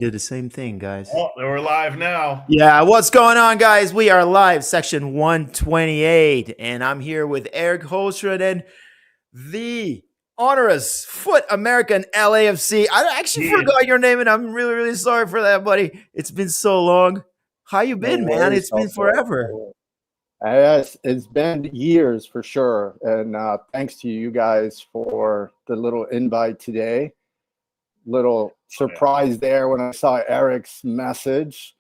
Do the same thing, guys. Oh, we're live now. Yeah, what's going on, guys? We are live, section 128, and I'm here with Eric Holstrud and the honorous Foot American LAFC. I actually Yeah. forgot your name, and I'm really, really sorry for that, buddy. It's been so long. How you No been, man? worries, It's been also. forever. Yes, it's been years for sure. And thanks to you guys for the little invite today. Little surprise there when I saw Eric's message.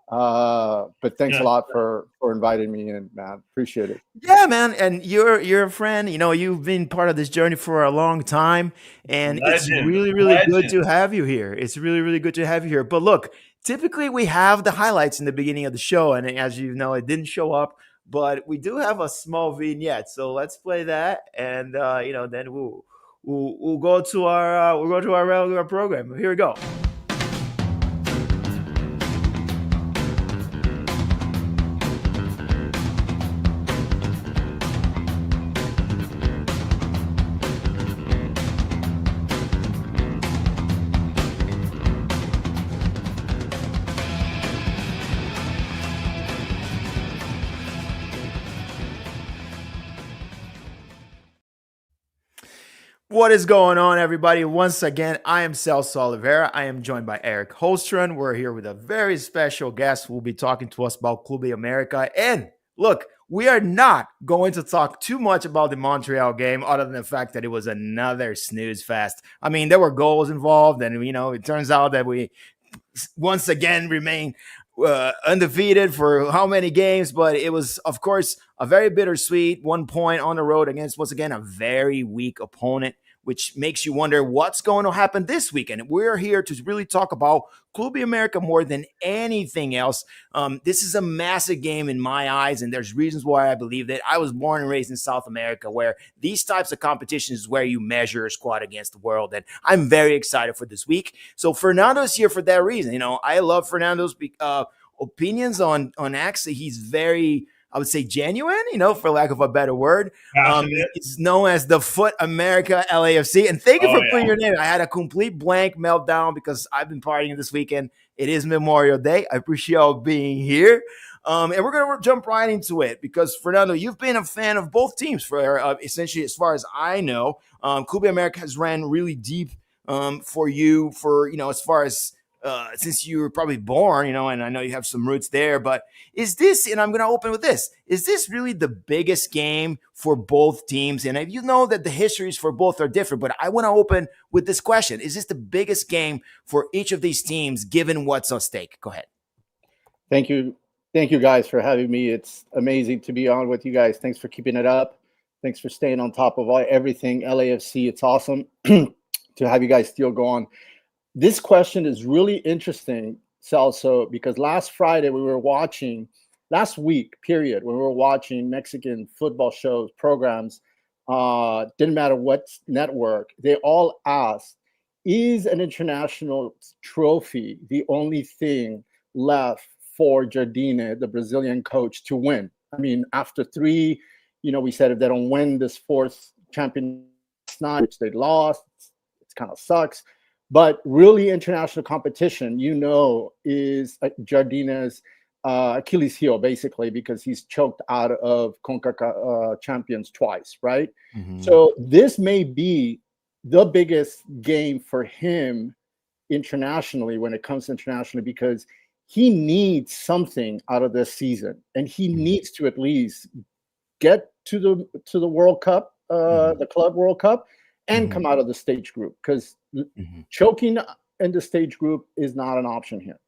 But thanks a lot for inviting me in, man. Appreciate it. Yeah, man, and you're a friend. You know, you've been part of this journey for a long time, and it's really, really good to have you here. It's really, really good to have you here. But look, typically we have the highlights in the beginning of the show, and as you know, it didn't show up, but we do have a small vignette. So let's play that, and then we'll go to our regular program. Here we go. What is going on, everybody? Once again, I am Celso Oliveira. I am joined by Eric Holstrand. We're here with a very special guest who will be talking to us about Club América. And look, we are not going to talk too much about the Montreal game other than the fact that it was another snooze fest. I mean, there were goals involved, and, it turns out that we once again remain undefeated for how many games, but it was, of course, a very bittersweet 1 point on the road against, once again, a very weak opponent, which makes you wonder what's going to happen this weekend. We're here to really talk about Club América more than anything else. This is a massive game in my eyes, and there's reasons why I believe that. I was born and raised in South America, where these types of competitions is where you measure a squad against the world, and I'm very excited for this week. So Fernando's here for that reason. I love Fernando's opinions on X. He's very, I would say, genuine, for lack of a better word. He's known as the Foot America LAFC. And thank you for putting your name. I had a complete blank meltdown because I've been partying this weekend. It is Memorial Day. I appreciate y'all being here. And we're going to jump right into it because, Fernando, you've been a fan of both teams for essentially, as far as I know. Club América has ran really deep for you for, as far as since you were probably born, and I know you have some roots there, but is this, and I'm going to open with this, is this really the biggest game for both teams? And you know that the histories for both are different, but I want to open with this question. Is this the biggest game for each of these teams, given what's on stake? Go ahead. Thank you. Thank you guys for having me. It's amazing to be on with you guys. Thanks for keeping it up. Thanks for staying on top of everything LAFC. It's awesome to have you guys still go on. This question is really interesting, Celso, because last week, when we were watching Mexican football shows, programs, didn't matter what network, they all asked, is an international trophy the only thing left for Jardine, the Brazilian coach, to win? I mean, after three, we said if they don't win this fourth champion, which they lost, it kind of sucks. But really, international competition, is Jardine's Achilles heel, basically, because he's choked out of CONCACAF champions twice, right? Mm-hmm. So this may be the biggest game for him internationally when it comes to internationally, because he needs something out of this season, and he needs to at least get to the World Cup, the Club World Cup, and come out of the stage group, because choking in the stage group is not an option here.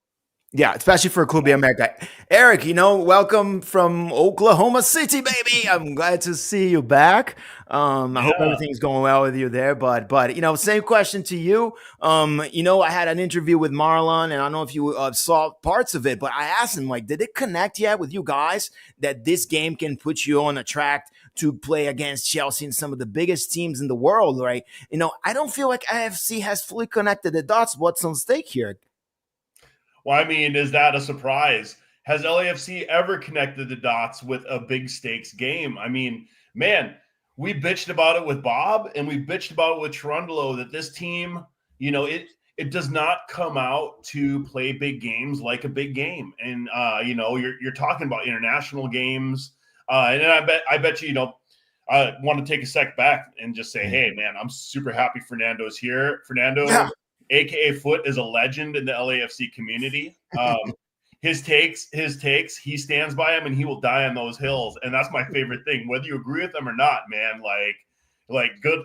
Yeah, especially for Club América. Eric, welcome from Oklahoma City, baby. I'm glad to see you back. I hope everything's going well with you there. But same question to you. I had an interview with Marlon, and I don't know if you saw parts of it, but I asked him, did it connect yet with you guys that this game can put you on a track to play against Chelsea and some of the biggest teams in the world, right? I don't feel like AFC has fully connected the dots. What's on stake here? Well, I mean, is that a surprise? Has LAFC ever connected the dots with a big stakes game? I mean, man, we bitched about it with Bob, and we bitched about it with Cherundolo, that this team, it does not come out to play big games like a big game. And you're talking about international games. And then I bet you, I want to take a sec back and just say, hey, man, I'm super happy Fernando's here. Fernando, aka Foot, is a legend in the LAFC community. His takes, he stands by him and he will die on those hills. And that's my favorite thing. Whether you agree with them or not, man, like good,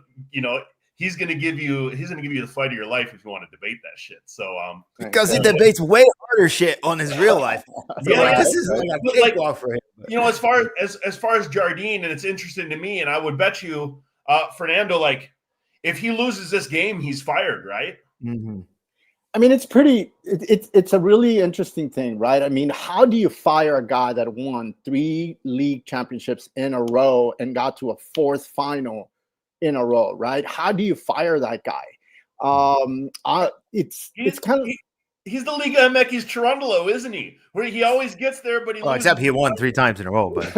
he's gonna give you the fight of your life if you want to debate that shit. So because he debates way harder shit on his real life. So this is like a cakewalk for him. As far as Jardine, and it's interesting to me, and I would bet you Fernando, like if he loses this game, he's fired, right? Mm-hmm. I mean, it's a really interesting thing, right? I mean, how do you fire a guy that won 3 league championships in a row and got to a 4th final in a row, right? How do you fire that guy? It's kind of he's the Liga MX Cherundolo, isn't he? Where he always gets there, but except he won 3 times in a row. But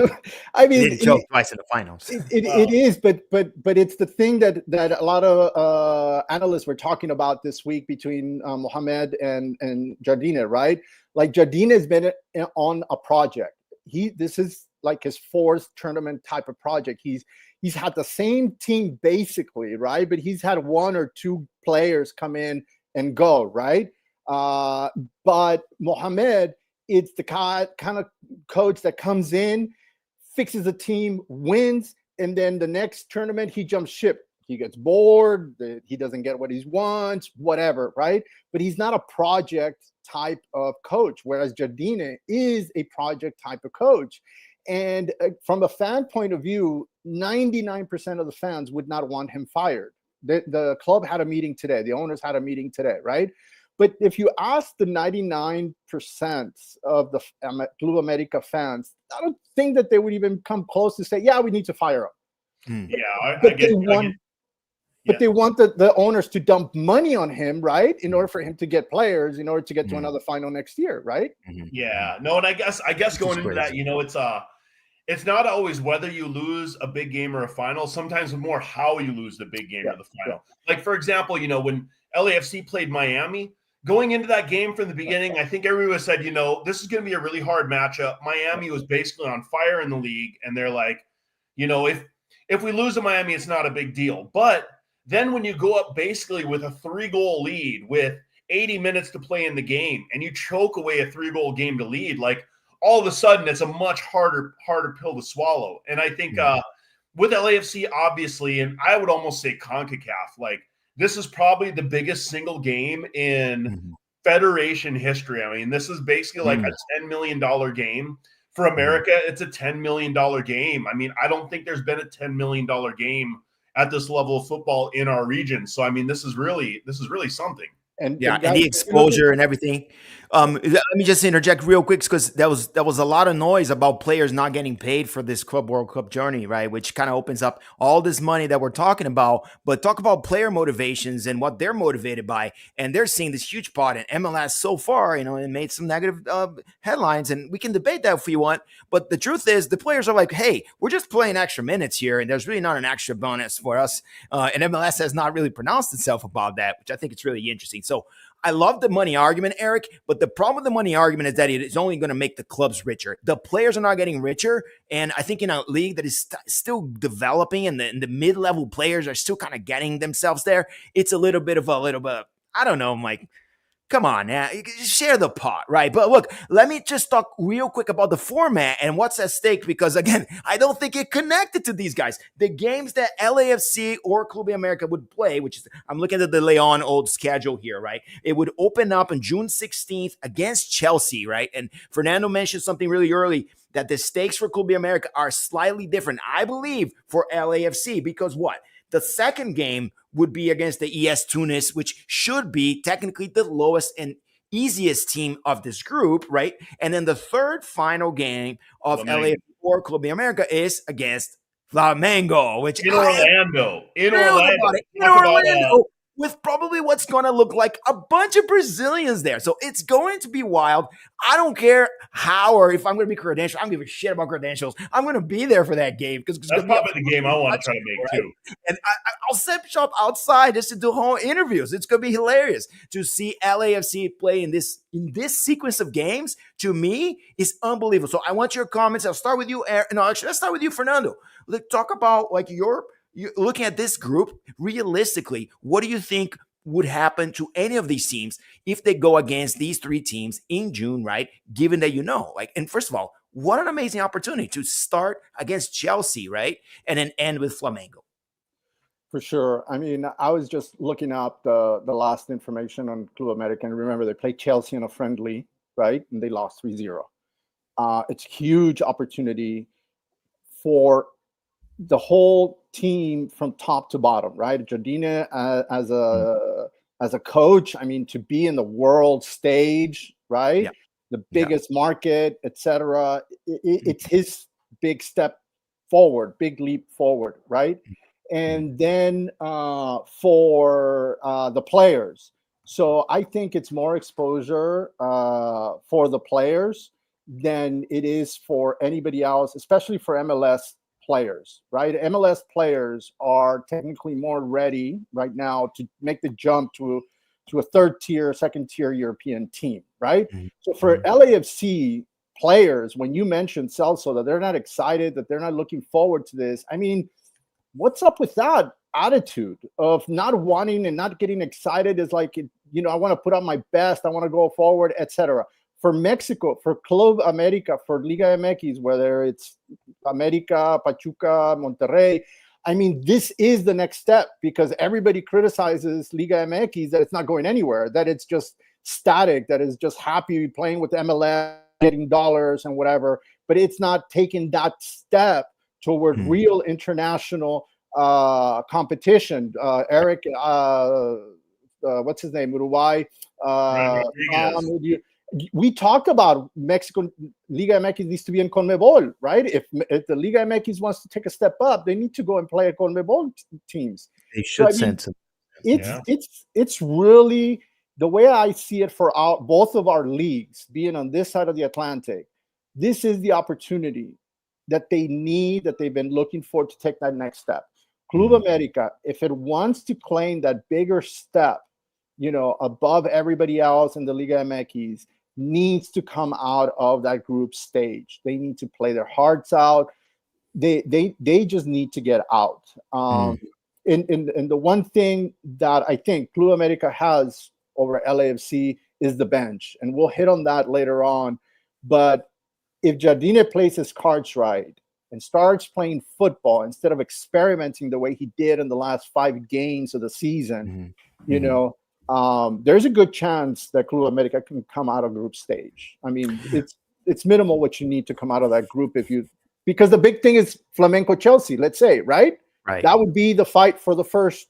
I mean, he didn't choke twice in the finals. It is, but it's the thing that a lot of analysts were talking about this week between Mohamed and Jardine, right? Like Jardine has been on a project. This is like his 4th tournament type of project. He's had the same team basically, right? But he's had 1 or 2 players come in and go, right? But Mohamed, it's the kind of coach that comes in, fixes the team, wins, and then the next tournament he jumps ship. He gets bored, he doesn't get what he wants, whatever, right? But he's not a project type of coach, whereas Jardine is a project type of coach. And from a fan point of view, 99% of the fans would not want him fired. The club had a meeting today. The owners had a meeting today, right? But if you ask the 99% of the Club América fans, I don't think that they would even come close to say, yeah, we need to fire him. They want the owners to dump money on him, right? In order for him to get players, in order to get to another final next year, right? Yeah. No, and I guess going into that, it's not always whether you lose a big game or a final. Sometimes it's more how you lose the big game or the final. Like, for example, when LAFC played Miami, going into that game from the beginning, I think everyone said, this is going to be a really hard matchup. Miami was basically on fire in the league. And they're like, if we lose to Miami, it's not a big deal. But then when you go up basically with a 3-goal lead with 80 minutes to play in the game and you choke away a 3-goal game to lead, like all of a sudden it's a much harder pill to swallow. And I think with LAFC, obviously, and I would almost say CONCACAF, like this is probably the biggest single game in Federation history. I mean, this is basically like a $10 million game. For America, it's a $10 million game. I mean, I don't think there's been a $10 million game at this level of football in our region. So, I mean, this is really something. And the exposure and everything. Let me just interject real quick because there was a lot of noise about players not getting paid for this Club World Cup journey, right? Which kind of opens up all this money that we're talking about. But talk about player motivations and what they're motivated by, and they're seeing this huge part in MLS so far. It made some negative headlines, and we can debate that if you want. But the truth is, the players are like, "Hey, we're just playing extra minutes here, and there's really not an extra bonus for us." And MLS has not really pronounced itself about that, which I think it's really interesting. So I love the money argument, Eric, but the problem with the money argument is that it is only going to make the clubs richer. The players are not getting richer, and I think in a league that is still developing and the mid-level players are still kind of getting themselves there, it's a little bit, I don't know, Mike. Come on, now share the pot, right? But look, let me just talk real quick about the format and what's at stake, because again, I don't think it connected to these guys. The games that LAFC or Club América would play, which is, I'm looking at the Leon old schedule here, right? It would open up on June 16th against Chelsea, right? And Fernando mentioned something really early, that the stakes for Club América are slightly different, I believe, for LAFC, because what? The second game would be against the ES Tunis, which should be technically the lowest and easiest team of this group, right? And then the third final game of LA or Club América is against Flamengo, which in Orlando. with probably what's going to look like a bunch of Brazilians there. So it's going to be wild. I don't care how or if I'm going to be credentialed. I don't give a shit about credentials. I'm going to be there for that game because it's That's going to be probably the game I want to try to make too. And I'll set shop outside just to do whole interviews. It's going to be hilarious to see LAFC play in this sequence of games. To me, is unbelievable. So I want your comments. I'll start with you, Aaron. No, actually, let's start with you, Fernando. Let's talk about like you're looking at this group realistically. What do you think would happen to any of these teams if they go against these three teams in June, right? Given that and first of all, what an amazing opportunity to start against Chelsea, right? And then end with Flamengo. For sure. I mean, I was just looking up the last information on Club América. And remember, they played Chelsea in a friendly, right? And they lost 3-0. It's a huge opportunity for the whole team from top to bottom, right? Jardine as a coach, I mean, to be in the world stage, right? Yeah. The biggest market, etc. It's his big step forward, big leap forward, right? And then for the players. So I think it's more exposure for the players than it is for anybody else, especially for MLS players, right? MLS players are technically more ready right now to make the jump to a second tier European team, right? So for LAFC players, when you mentioned Celso, that they're not excited, that they're not looking forward to this, I mean, what's up with that attitude of not wanting and not getting excited? Is like, I want to put out my best, I want to go forward, etc. For Mexico, for Club América, for Liga MX, whether it's América, Pachuca, Monterrey, I mean, this is the next step because everybody criticizes Liga MX that it's not going anywhere, that it's just static, that is just happy playing with MLS, getting dollars and whatever, but it's not taking that step toward real international competition. Eric, what's his name? Uruguay. We talked about Mexico. Liga MX needs to be in CONMEBOL, right? If the Liga MX wants to take a step up, they need to go and play at CONMEBOL teams. They should send some. It's really the way I see it for both of our leagues being on this side of the Atlantic. This is the opportunity that they need, that they've been looking for to take that next step. Club América, if it wants to claim that bigger step, above everybody else in the Liga MX, needs to come out of that group stage. They need to play their hearts out. They just need to get out. And the one thing that I think Club América has over LAFC is the bench, and we'll hit on that later on. But if Jardine plays his cards right and starts playing football instead of experimenting the way he did in the last 5 games of the season, there's a good chance that Club América can come out of group stage. I mean, it's minimal what you need to come out of that group because the big thing is Flamengo Chelsea, let's say, right? Right. That would be the fight for the first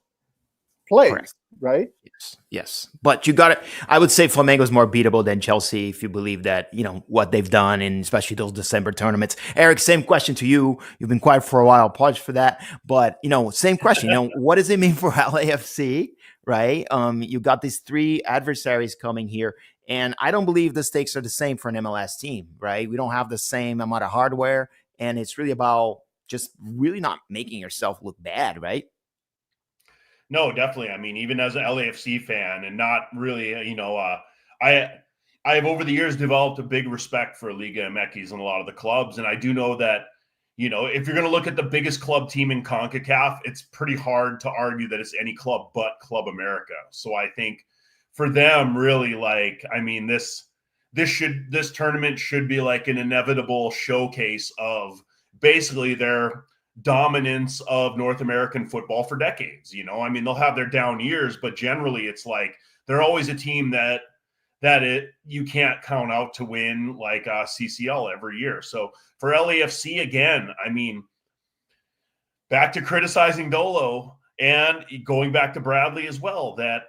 place. Correct. Right? Yes. But you got it. I would say Flamengo is more beatable than Chelsea if you believe that, what they've done, and especially those December tournaments. Eric, same question to you. You've been quiet for a while. Apologies for that. But, same question. What does it mean for LAFC, right? You got these 3 adversaries coming here, and I don't believe the stakes are the same for an MLS team, right? We don't have the same amount of hardware, and it's really about just really not making yourself look bad, right? No, definitely. I mean, even as an LAFC fan and not really, I have over the years developed a big respect for Liga MX and a lot of the clubs. And I do know that, if you're going to look at the biggest club team in CONCACAF, it's pretty hard to argue that it's any club but Club America. So I think for them, really, this tournament should be like an inevitable showcase of basically their dominance of North American football for decades. They'll have their down years, but generally it's like they're always a team that you can't count out to win like CCL every year. So for LAFC, again, back to criticizing Dolo and going back to Bradley as well, that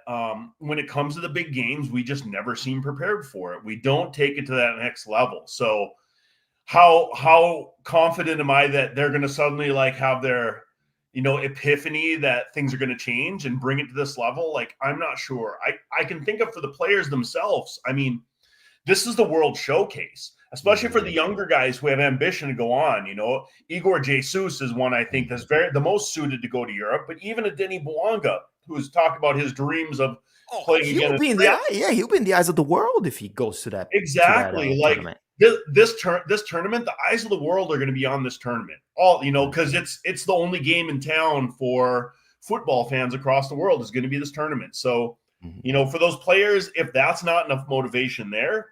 when it comes to the big games, we just never seem prepared for it. We don't take it to that next level. So how confident am I that they're going to suddenly have their, epiphany that things are going to change and bring it to this level. Like, I'm not sure. I can think of for the players themselves. I mean, this is the world showcase, especially for the younger guys who have ambition to go on. Igor Jesus is one I think that's the most suited to go to Europe. But even a Denis Bouanga, who's talked about his dreams of playing again. He'll be in the eyes of the world if he goes to that. Exactly. To that, like tournament. This tournament, the eyes of the world are going to be on this tournament. Because it's the only game in town for football fans across the world is going to be this tournament. So, for those players, if that's not enough motivation there,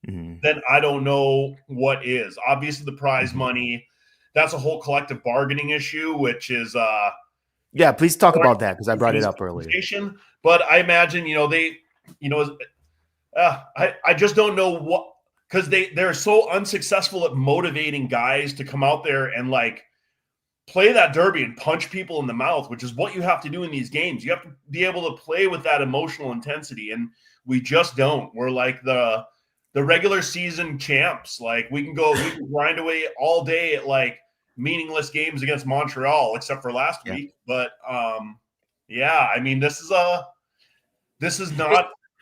then I don't know what is. Obviously, the prize money, that's a whole collective bargaining issue, which is please talk about that because I brought it up earlier. But I imagine, I just don't know what, because they're so unsuccessful at motivating guys to come out there and like play that derby and punch people in the mouth, which is what you have to do in these games. You have to be able to play with that emotional intensity, and we just don't. We're like the regular season champs. Like we can grind away all day at like meaningless games against Montreal, except for last week. But I mean,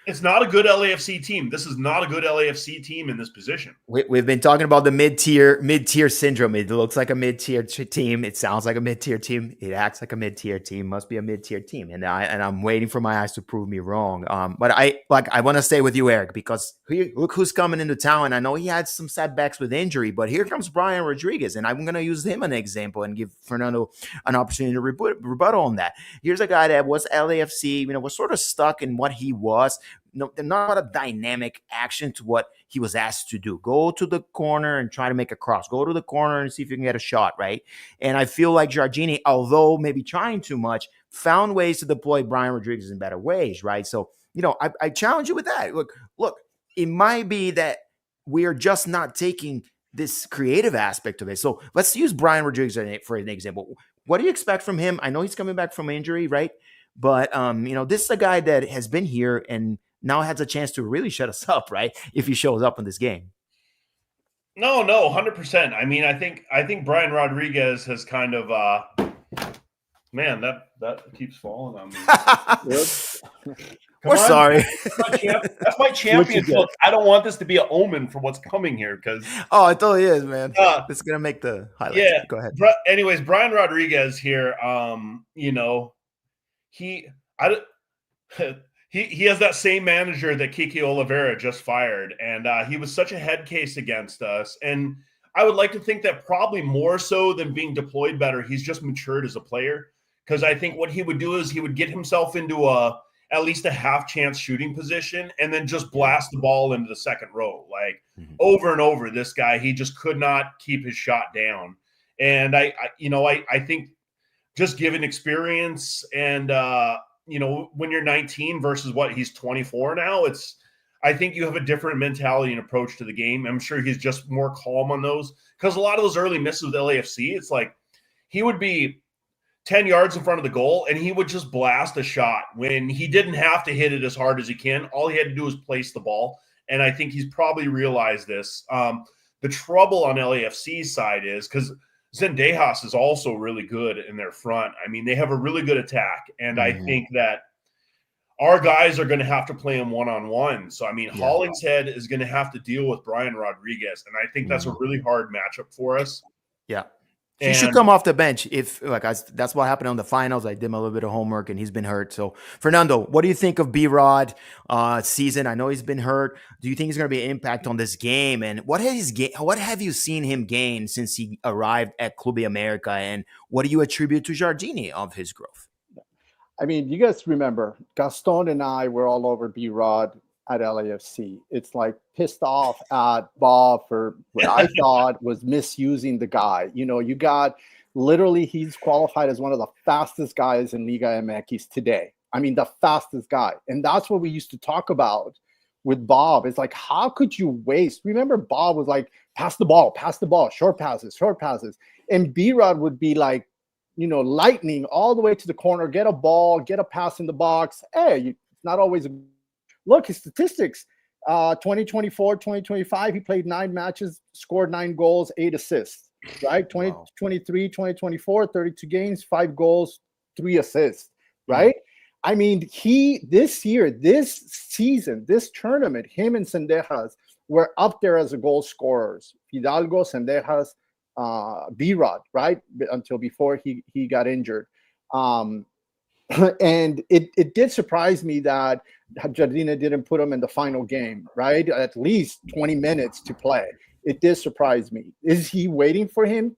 it's not a good LAFC team. This is not a good LAFC team in this position. We've been talking about the mid-tier syndrome. It looks like a mid-tier team. It sounds like a mid-tier team. It acts like a mid-tier team. Must be a mid-tier team. And I'm waiting for my eyes to prove me wrong. But I want to stay with you, Eric, because look who's coming into town. I know he had some setbacks with injury, but here comes Brian Rodríguez, and I'm going to use him as an example and give Fernando an opportunity to rebuttal on that. Here's a guy that was LAFC, was sort of stuck in what he was. Not a dynamic action to what he was asked to do. Go to the corner and try to make a cross. Go to the corner and see if you can get a shot, right? And I feel like Jardine, although maybe trying too much, found ways to deploy Brian Rodríguez in better ways, right? So, I challenge you with that. Look, it might be that we are just not taking this creative aspect of it. So let's use Brian Rodríguez for an example. What do you expect from him? I know he's coming back from injury, right? But, this is a guy that has been here and now has a chance to really shut us up, right? If he shows up in this game. No, 100%. I mean, I think Brian Rodríguez has kind of, man, that keeps falling on me. We're sorry. That's my champion look. I don't want this to be an omen for what's coming here because. Oh, it totally is, man. This is gonna make the highlights. Yeah. Go ahead. Anyways, Brian Rodríguez here. He has that same manager that Kiki Oliveira just fired, and he was such a head case against us. And I would like to think that probably more so than being deployed better, he's just matured as a player. Because I think what he would do is he would get himself into at least a half chance shooting position and then just blast the ball into the second row. Like over and over, this guy, he just could not keep his shot down. And I think just given experience and, when you're 19 versus what he's 24 now, I think you have a different mentality and approach to the game. I'm sure he's just more calm on those because a lot of those early misses with LAFC, it's like he would be 10 yards in front of the goal and he would just blast a shot when he didn't have to hit it as hard as he can. All he had to do was place the ball. And I think he's probably realized this. The trouble on LAFC's side is because Zendejas is also really good in their front. I mean, they have a really good attack. And I think that our guys are going to have to play him one-on-one. So, I mean, Hollingshead is going to have to deal with Brian Rodríguez. And I think that's a really hard matchup for us. Yeah. He should come off the bench that's what happened on the finals. I did a little bit of homework and he's been hurt. So Fernando, what do you think of B-Rod season? I know he's been hurt. Do you think he's going to be an impact on this game? And what have you seen him gain since he arrived at Club América? And what do you attribute to Jardine of his growth? I mean, you guys remember Gaston and I were all over B-Rod at LAFC. It's like pissed off at Bob for what I thought was misusing the guy. You got literally he's qualified as one of the fastest guys in Liga MX today. I mean, the fastest guy. And that's what we used to talk about with Bob. It's like, how could you waste? Remember, Bob was like, pass the ball, short passes. And B-Rod would be like, lightning all the way to the corner, get a ball, get a pass in the box. Hey, it's not always look, his statistics, 2024, 2025, he played 9 matches, scored 9 goals, 8 assists. right? 2023, 2024, 32 games, 5 goals, 3 assists, right? I mean, this season, this tournament, him and Sendejas were up there as the goal scorers. Hidalgo, Sendejas, B-Rod, right? Until before he got injured. And it did surprise me that Jardine didn't put him in the final game, right? At least 20 minutes to play. It did surprise me. Is he waiting for him?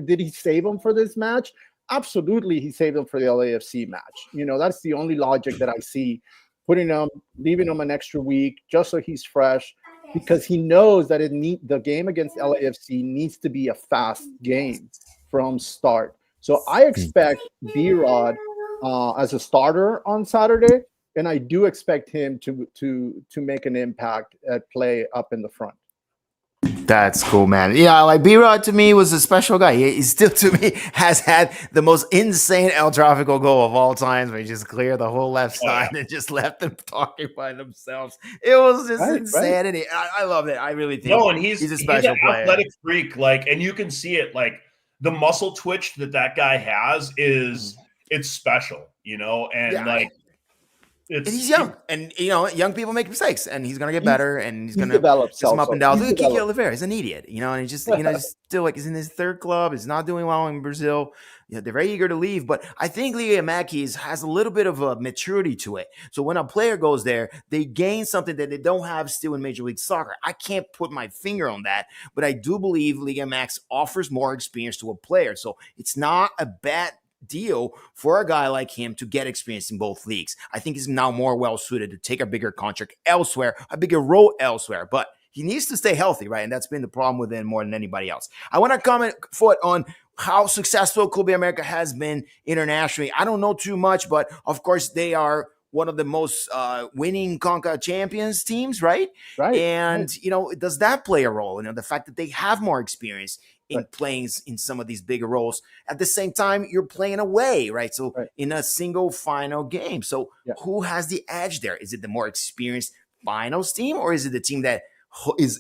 Did he save him for this match? Absolutely, he saved him for the LAFC match. That's the only logic that I see. Putting him, leaving him an extra week just so he's fresh, because he knows that the game against LAFC needs to be a fast game from start. So I expect B-Rod as a starter on Saturday, and I do expect him to make an impact at play up in the front. That's cool, man. Yeah, like B-Rod to me was a special guy. He still, to me, has had the most insane El Tráfico goal of all times, where he just cleared the whole left side and just left them talking by themselves. It was just insanity. Right. I love it. I really think and he's a special player. Athletic freak, and you can see it, the muscle twitch that guy has is it's special, and and he's young, and young people make mistakes, and he's gonna get better, and he's gonna develop some up and down. Look at Kiki Oliveira; he's an idiot, and he just, he's still he's in his third club. He's not doing well in Brazil. They're very eager to leave, but I think Liga MX has a little bit of a maturity to it. So when a player goes there, they gain something that they don't have still in Major League Soccer. I can't put my finger on that, but I do believe Liga MX offers more experience to a player. So it's not a bad deal for a guy like him to get experience in both leagues. I think he's now more well-suited to take a bigger contract elsewhere, a bigger role elsewhere, but he needs to stay healthy, right? And that's been the problem with him more than anybody else. I want to comment on how successful Club América has been internationally. I don't know too much, but of course they are one of the most winning CONCACAF champions teams, right? Right. And, does that play a role? The fact that they have more experience in playing in some of these bigger roles. At the same time, you're playing away, right? So in a single final game. So who has the edge there? Is it the more experienced finals team, or is it the team that is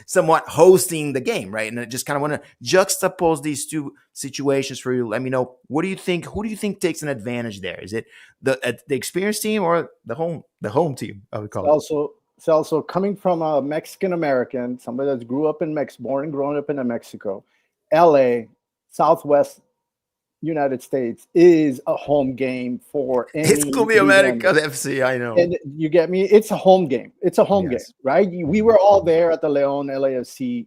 somewhat hosting the game, right? And I just kind of want to juxtapose these two situations for you. Let me know, what do you think? Who do you think takes an advantage there? Is it the experienced team or the home team? I would call it. Also coming from a Mexican American, somebody that's born and grown up in Mexico, LA, Southwest United States is a home game for any. It's Club América FC, I know. And you get me? It's a home game. It's a home game, right? We were all there at the León LAFC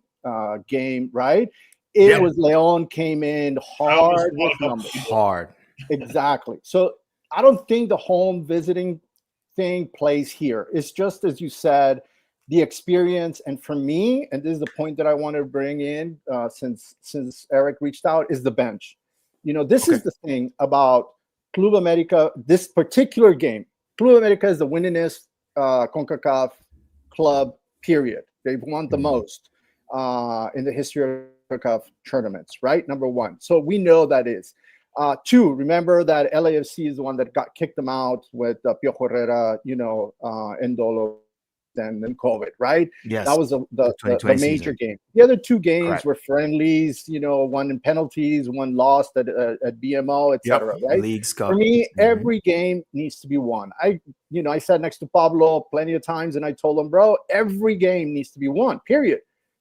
game, right? It was León came in hard with numbers. Hard. Exactly. So I don't think the home visiting thing plays here. It's just, as you said, the experience. And for me, and this is the point that I want to bring in since Eric reached out, is the bench. This is the thing about Club América, this particular game. Club América is the winningest CONCACAF club, period. They've won the most in the history of CONCACAF tournaments, right? Number one. So we know that is. Two, remember that LAFC is the one that got kicked them out with Pio Herrera, Endolo, and then COVID, right? Yes. That was the major game. The other two games were friendlies, one in penalties, one lost at BMO, etc. Right? Leagues Cup. For me, every game needs to be won. I sat next to Pablo plenty of times, and I told him, bro, every game needs to be won, period.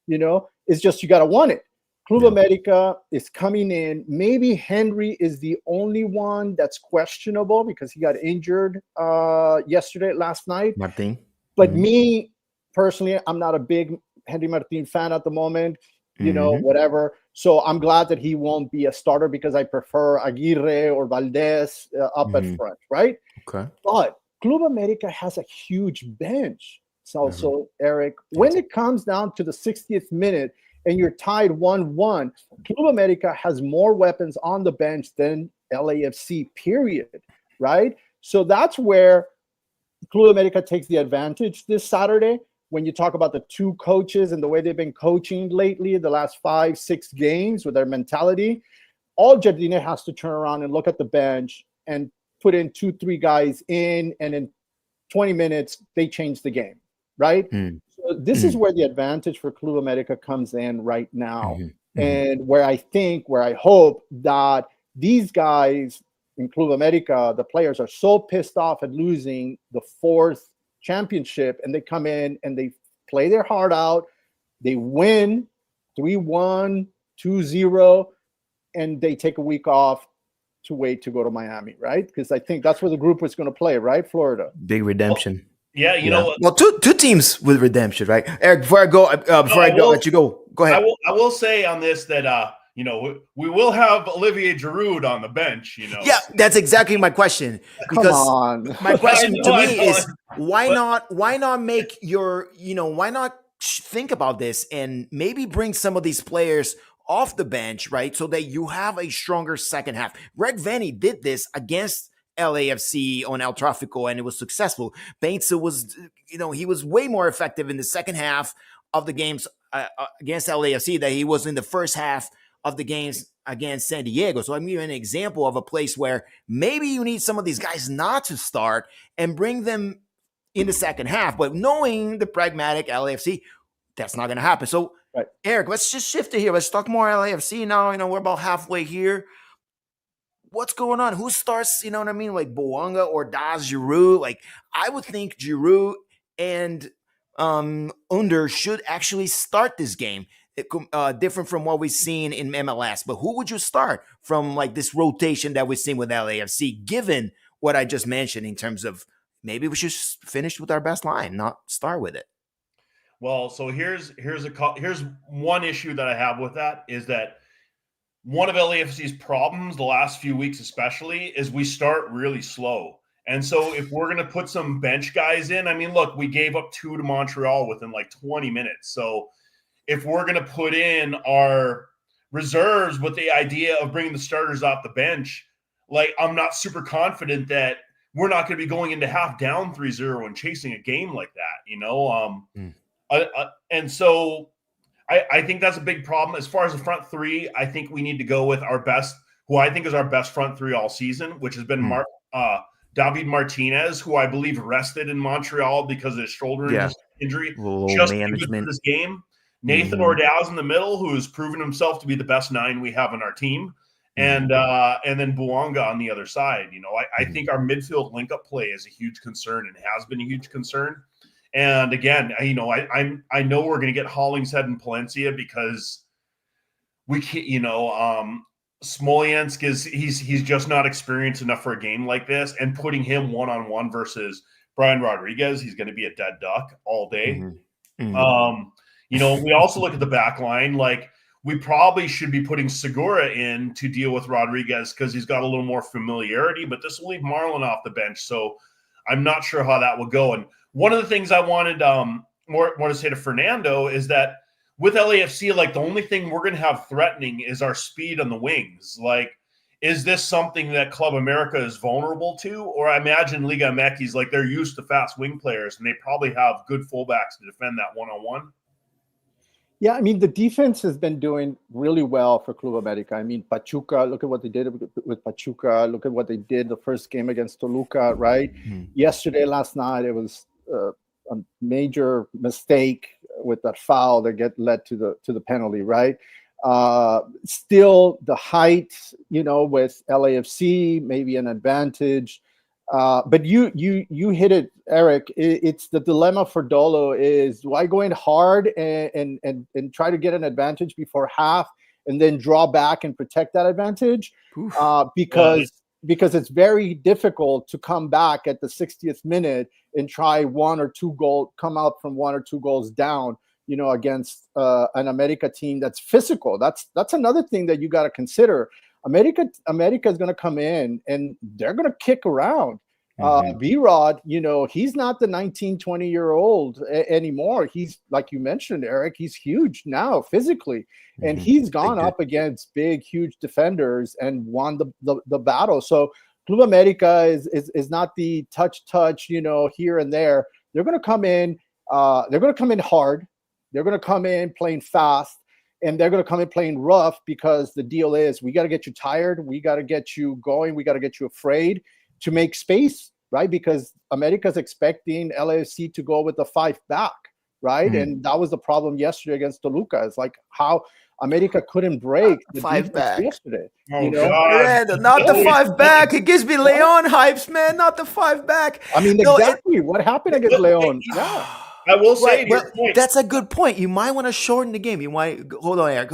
It's just you got to want it. Club América is coming in. Maybe Henry is the only one that's questionable because he got injured last night. Martin. But me, personally, I'm not a big Henry Martin fan at the moment, whatever. So I'm glad that he won't be a starter because I prefer Aguirre or Valdez up at front, right? Okay. But Club América has a huge bench. So, Eric, when it comes down to the 60th minute, and you're tied 1-1, Club América has more weapons on the bench than LAFC, period, right? So that's where Club América takes the advantage this Saturday. When you talk about the two coaches and the way they've been coaching lately, the last 5-6 games with their mentality, all Jardine has to turn around and look at the bench and put in 2-3 guys in, and in 20 minutes, they change the game, right? So this is where the advantage for Club América comes in right now. and where I hope that these guys in Club América, the players are so pissed off at losing the 4th championship, and they come in and they play their heart out, they win 3-1, 2-0, and they take a week off to wait to go to Miami, right? Because I think that's where the group is going to play, right? Florida. Big redemption. Yeah, you know. Well, two teams with redemption, right? Eric, before I let you go. Go ahead. I will say on this that you know, we will have Olivier Giroud on the bench. You know. Yeah, that's exactly my question. Because my question to me is why not make your why not think about this and maybe bring some of these players off the bench, right? So that you have a stronger second half. Greg Vanny did this against LAFC on El Tráfico, and it was successful. Painter was, he was way more effective in the second half of the games against LAFC than he was in the first half of the games against San Diego. So I'm giving an example of a place where maybe you need some of these guys not to start and bring them in the second half, but knowing the pragmatic LAFC, that's not going to happen. So, right. Eric, let's just shift it here. Let's talk more LAFC now. We're about halfway here. What's going on? Who starts, like Bouanga or Daz Giroud? Like, I would think Giroud and Under should actually start this game. Different from what we've seen in MLS. But who would you start from like this rotation that we've seen with LAFC, given what I just mentioned in terms of maybe we should finish with our best line, not start with it? Well, so here's one issue that I have with that is that one of LAFC's problems the last few weeks especially is we start really slow. And so if we're going to put some bench guys in, I mean, look, we gave up 2 to Montreal within like 20 minutes. So if we're going to put in our reserves with the idea of bringing the starters off the bench, like I'm not super confident that we're not going to be going into half down 3-0 and chasing a game like that, and so I think that's a big problem. As far as the front three, I think we need to go with our best, who I think is our best front three all season, which has been David Martinez, who I believe rested in Montreal because of his shoulder injury. Just for this game. Nathan Ordaz in the middle, who has proven himself to be the best 9 we have on our team. And then Bouanga on the other side. I think our midfield link-up play is a huge concern and has been a huge concern. And again, I know we're going to get Hollingshead and Palencia because we can't, Smolensk he's just not experienced enough for a game like this, and putting him one-on-one versus Brian Rodríguez, he's going to be a dead duck all day. We also look at the back line, like we probably should be putting Segura in to deal with Rodríguez because he's got a little more familiarity, but this will leave Marlon off the bench. So I'm not sure how that will go. And one of the things I wanted more to say to Fernando is that with LAFC, like the only thing we're going to have threatening is our speed on the wings. Like, is this something that Club America is vulnerable to? Or I imagine Liga MX, like they're used to fast wing players and they probably have good fullbacks to defend that one-on-one. Yeah, I mean, the defense has been doing really well for Club América. I mean, Pachuca, look at what they did with Pachuca. Look at what they did the first game against Toluca, right? Last night, it was a major mistake with that foul that led to the penalty, right? Still, the height, with LAFC, maybe an advantage. But you hit it, Eric. It's the dilemma for Dolo is, do I go in hard and try to get an advantage before half and then draw back and protect that advantage? Because it's very difficult to come back at the 60th minute and try come out from 1 or 2 goals down, against an America team that's physical. That's another thing that you got to consider. America is going to come in and they're going to kick around. B-Rod, he's not the 19, 20-year-old anymore. He's, like you mentioned, Eric, he's huge now physically. And he's gone up against big, huge defenders and won the battle. So Club América is not the touch, here and there. They're going to come in. They're going to come in hard. They're going to come in playing fast. And they're going to come in playing rough because the deal is we got to get you tired. We got to get you going. We got to get you afraid to make space, right? Because America's expecting LAFC to go with the 5 back, right? And that was the problem yesterday against Toluca. It's like how America couldn't break the Five defense back. yesterday. Oh, You know, God. Not the 5 back. It gives me Leon hypes, man. Not the 5 back. I mean, exactly what happened against Leon. Yeah. I will say, Right, but that's a good point. You might want to shorten the game. You might hold on, Eric.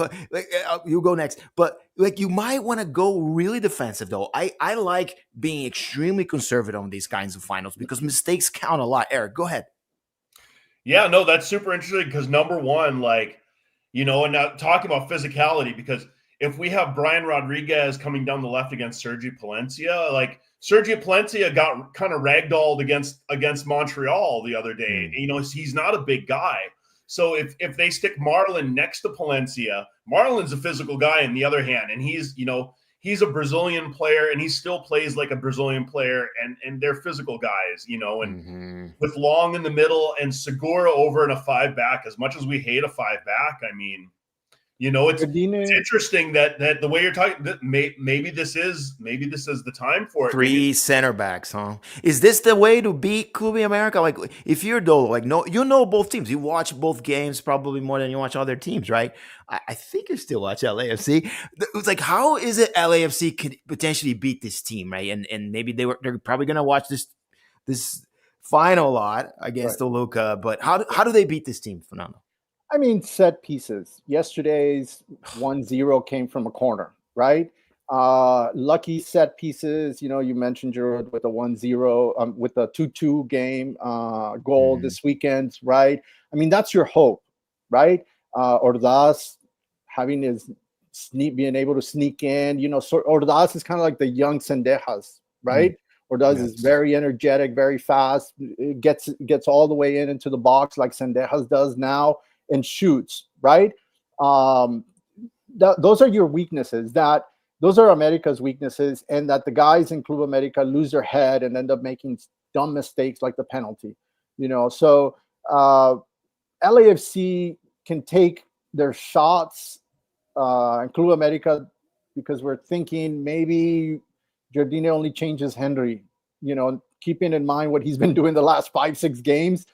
You go next. But like, you might want to go really defensive, though. I like being extremely conservative on these kinds of finals because mistakes count a lot. Eric, go ahead. Yeah, no, that's super interesting because number one, like, you know, and now talking about physicality, because if we have Brian Rodríguez coming down the left against Sergi Palencia, like Sergi Palencia got kind of ragdolled against Montreal the other day. You know, he's not a big guy. So if they stick Marlon next to Palencia, Marlon's a physical guy on the other hand, and he's a Brazilian player and he still plays like a Brazilian player, and they're physical guys, you know, and with Long in the middle and Segura over in a 5 back, as much as we hate a 5 back, I mean, you know, it's interesting that the way you're talking, that maybe this is the time for it. 3 center backs, huh? Is this the way to beat Club América? Like, if you're you know both teams. You watch both games probably more than you watch other teams, right? I think you still watch LAFC. It's like, how is it LAFC could potentially beat this team, right? And maybe they're probably gonna watch this final lot against Toluca, but how do they beat this team, Fernando? I mean, set pieces. Yesterday's 1-0 came from a corner, right? Lucky set pieces. You know, you mentioned Gerard with a 1-0, with a 2-2 game goal this weekend, right? I mean, that's your hope, right? Ordaz having being able to sneak in. You know, so Ordaz is kind of like the young Sendejas, right? Ordaz is very energetic, very fast. It gets all the way into the box like Sendejas does now. And shoots, right? Those are your weaknesses. Those are America's weaknesses, and that the guys in Club América lose their head and end up making dumb mistakes like the penalty. You know, so LAFC can take their shots in Club América because we're thinking maybe Jardine only changes Henry. You know, keeping in mind what he's been doing the last 5-6 games.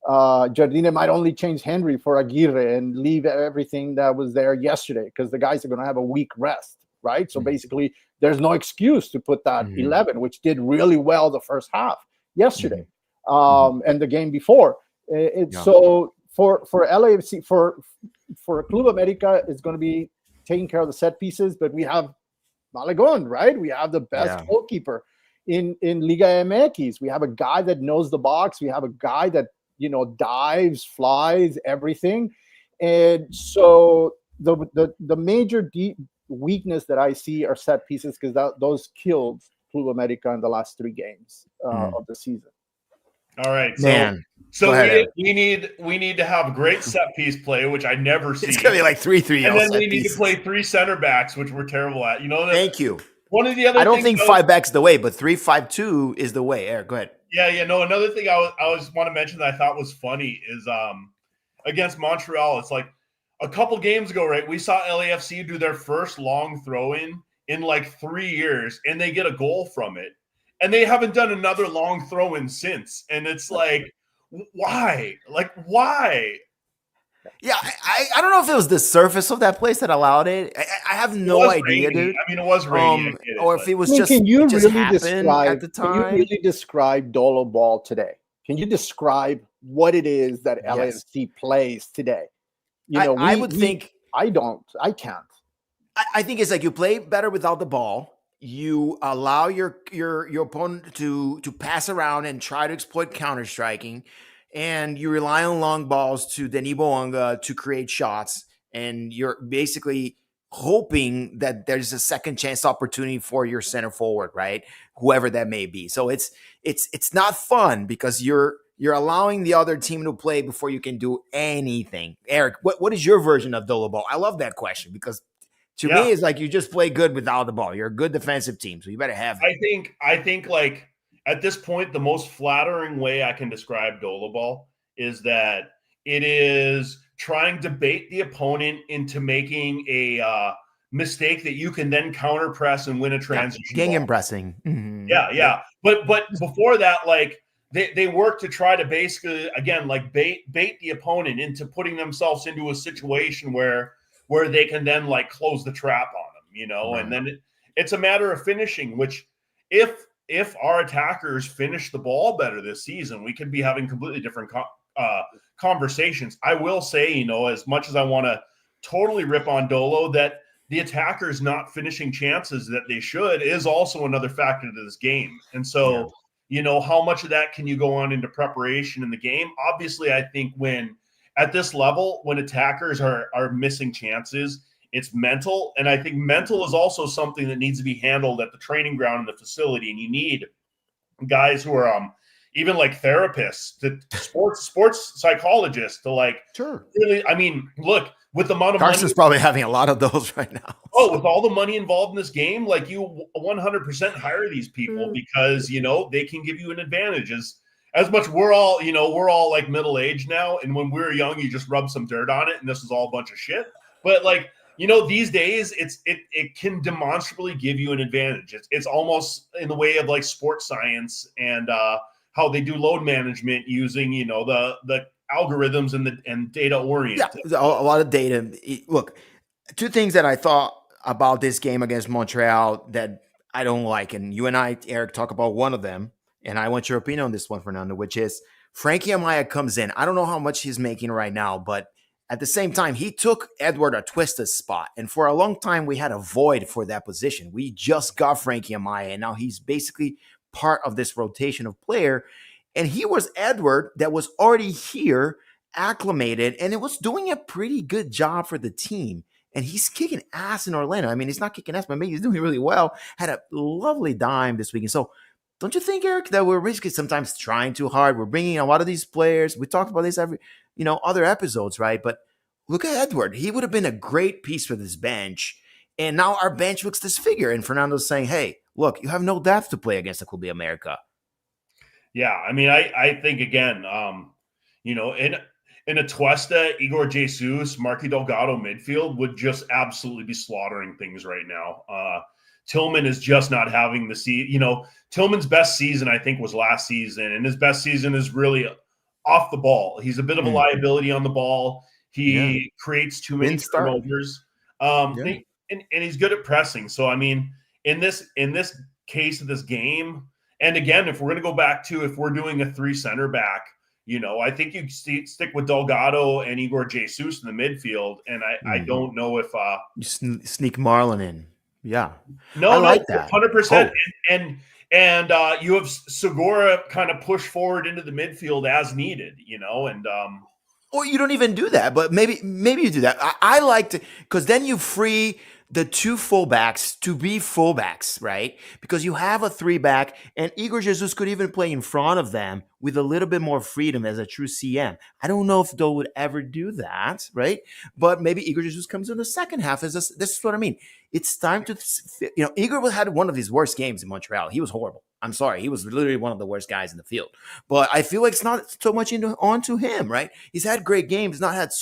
Jardine might only change Henry for Aguirre and leave everything that was there yesterday because the guys are going to have a week rest, right? So basically, there's no excuse to put that 11, which did really well the first half yesterday and the game before. So for LAFC, for Club América, it's going to be taking care of the set pieces, but we have Malagon, right? We have the best goalkeeper in Liga MX. We have a guy that knows the box. We have a guy that, you know, dives, flies, everything. And so the major weakness that I see are set pieces because those killed Club América in the last 3 games of the season. All right, so we need to have great set piece play, which I never see. It's gonna be like 3-3, and then we need to play 3 center backs, which we're terrible at. You know, thank you. One of the other, I don't think 5 back's the way, but 3-5-2 is the way. Eric, go ahead. Yeah. No, another thing I want to mention that I thought was funny is against Montreal. It's like a couple games ago, right? We saw LAFC do their first long throw in like 3 years, and they get a goal from it, and they haven't done another long throw in since. And it's like, why? Like, why? Yeah, I don't know if it was the surface of that place that allowed it. I have no idea, dude. I mean, it was raining. Or if it was Can you really describe at the time. Can you really describe Dolo ball today? Can you describe what it is that LAFC plays today? You know, I would think I can't. I think it's like you play better without the ball. You allow your opponent to pass around and try to exploit counter striking. And you rely on long balls to Denis Boanga to create shots, and you're basically hoping that there's a second chance opportunity for your center forward, right? Whoever that may be. So it's not fun because you're allowing the other team to play before you can do anything. Eric, what is your version of Dolo ball? I love that question because to me it's like you just play good without the ball. You're a good defensive team, so you better have it. I think like at this point, the most flattering way I can describe Dolo ball is that it is trying to bait the opponent into making a mistake that you can then counter press and win a transition. Gang and pressing. Yeah. But before that, like they work to try to basically, again, like bait the opponent into putting themselves into a situation where they can then like close the trap on them, you know, Right. and then it's a matter of finishing, which if our attackers finish the ball better this season, we could be having completely different conversations. I will say, you know, as much as I want to totally rip on Dolo, that the attackers not finishing chances that they should is also another factor to this game. And so, you know, how much of that can you go on into preparation in the game? Obviously, I think when at this level, when attackers are missing chances, it's mental. And I think mental is also something that needs to be handled at the training ground in the facility. And you need guys who are even like therapists, to sports psychologists to like really, I mean, look, with the amount of Carson's probably having a lot of those right now. Oh, with all the money involved in this game, like you 100% hire these people because, you know, they can give you an advantage. As much we're all like middle-aged now. And when we were young, you just rub some dirt on it and this is all a bunch of shit. But like, you know, these days it can demonstrably give you an advantage. It's almost in the way of like sports science and how they do load management using, you know, the algorithms and data oriented. Yeah, a lot of data. Look, two things that I thought about this game against Montreal that I don't like, and you and I, Eric, talk about one of them, and I want your opinion on this one, Fernando, which is Frankie Amaya comes in. I don't know how much he's making right now, but at the same time, he took Edward Atwista's spot, and for a long time, we had a void for that position. We just got Frankie Amaya, and now he's basically part of this rotation of player, and he was Edward that was already here, acclimated, and it was doing a pretty good job for the team. And he's kicking ass in Orlando. I mean, he's not kicking ass, but maybe he's doing really well. Had a lovely dime this weekend. So don't you think, Eric, that we're basically sometimes trying too hard? We're bringing in a lot of these players. We talked about this every, other episodes, right? But look at Edward. He would have been a great piece for this bench. And now our bench looks disfigured. And Fernando's saying, hey, look, you have no depth to play against the Club América. Yeah, I mean, I think, again, in Atuesta, Igor Jesus, Marky Delgado midfield would just absolutely be slaughtering things right now. Tillman is just not having the season. Tillman's best season, I think, was last season, and his best season is really off the ball. He's a bit of a liability on the ball. He creates too many turnovers, and he's good at pressing. So, I mean, in this case of this game, and again, if we're going to go back to if we're doing a 3 center back, I think you stick with Delgado and Igor Jesus in the midfield, and I don't know if you sneak Marlon in. Yeah, I like that 100%. And you have Segura kind of push forward into the midfield as needed, and or you don't even do that, but maybe you do that. I like to, because then you free the 2 fullbacks to be fullbacks, right? Because you have a 3-back, and Igor Jesus could even play in front of them with a little bit more freedom as a true CM. I don't know if Doe would ever do that, right? But maybe Igor Jesus comes in the second half. This is what I mean. It's time to, Igor had one of his worst games in Montreal. He was horrible. I'm sorry. He was literally one of the worst guys in the field. But I feel like it's not so much onto him, right? He's had great games, not had...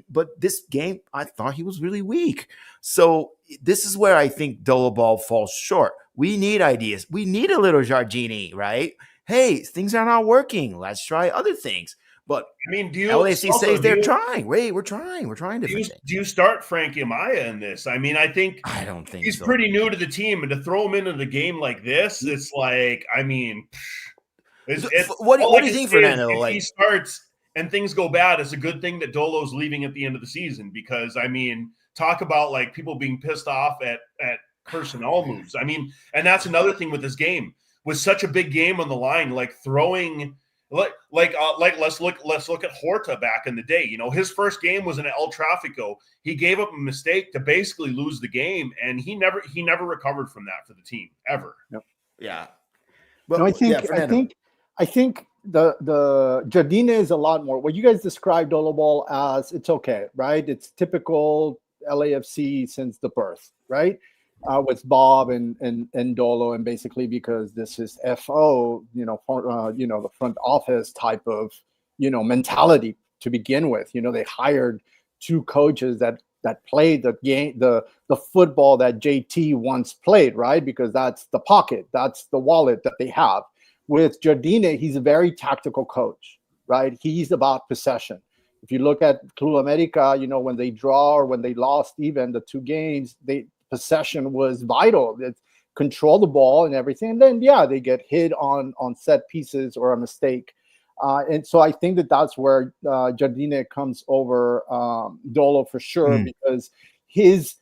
but this game, I thought he was really weak. So this is where I think Dolobal falls short. We need ideas. We need a little Giardini, right? Hey, things are not working. Let's try other things. But I mean, LAFC says they're trying. Wait, we're trying. We're trying different things. Do you start Frankie Amaya in this? I mean, I don't think he's pretty new to the team, and to throw him into the game like this, it's like, I mean, what do you think, Fernando? If he starts and things go bad, it's a good thing that Dolo's leaving at the end of the season, because, I mean, talk about like people being pissed off at personnel moves. I mean, and that's another thing with this game. With such a big game on the line, like throwing, let's look at Horta back in the day. His first game was in El Tráfico. He gave up a mistake to basically lose the game, and he never recovered from that for the team ever. Yep. Yeah. Well, no, I think the Giardina is a lot more. What you guys described Dolobal as, it's okay, right? It's typical LAFC since the birth, right? With Bob and Dolo, and basically because this is FO, the front office type of, mentality to begin with. They hired 2 coaches that played the game, the football that JT once played, right? Because that's the pocket, that's the wallet that they have. With Jardine, he's a very tactical coach, right? He's about possession. If you look at Club América, when they draw or when they lost even the 2 games, possession was vital. They control the ball and everything. And then, they get hit on set pieces or a mistake. And so I think that's where Jardine comes over Dolo for sure, because his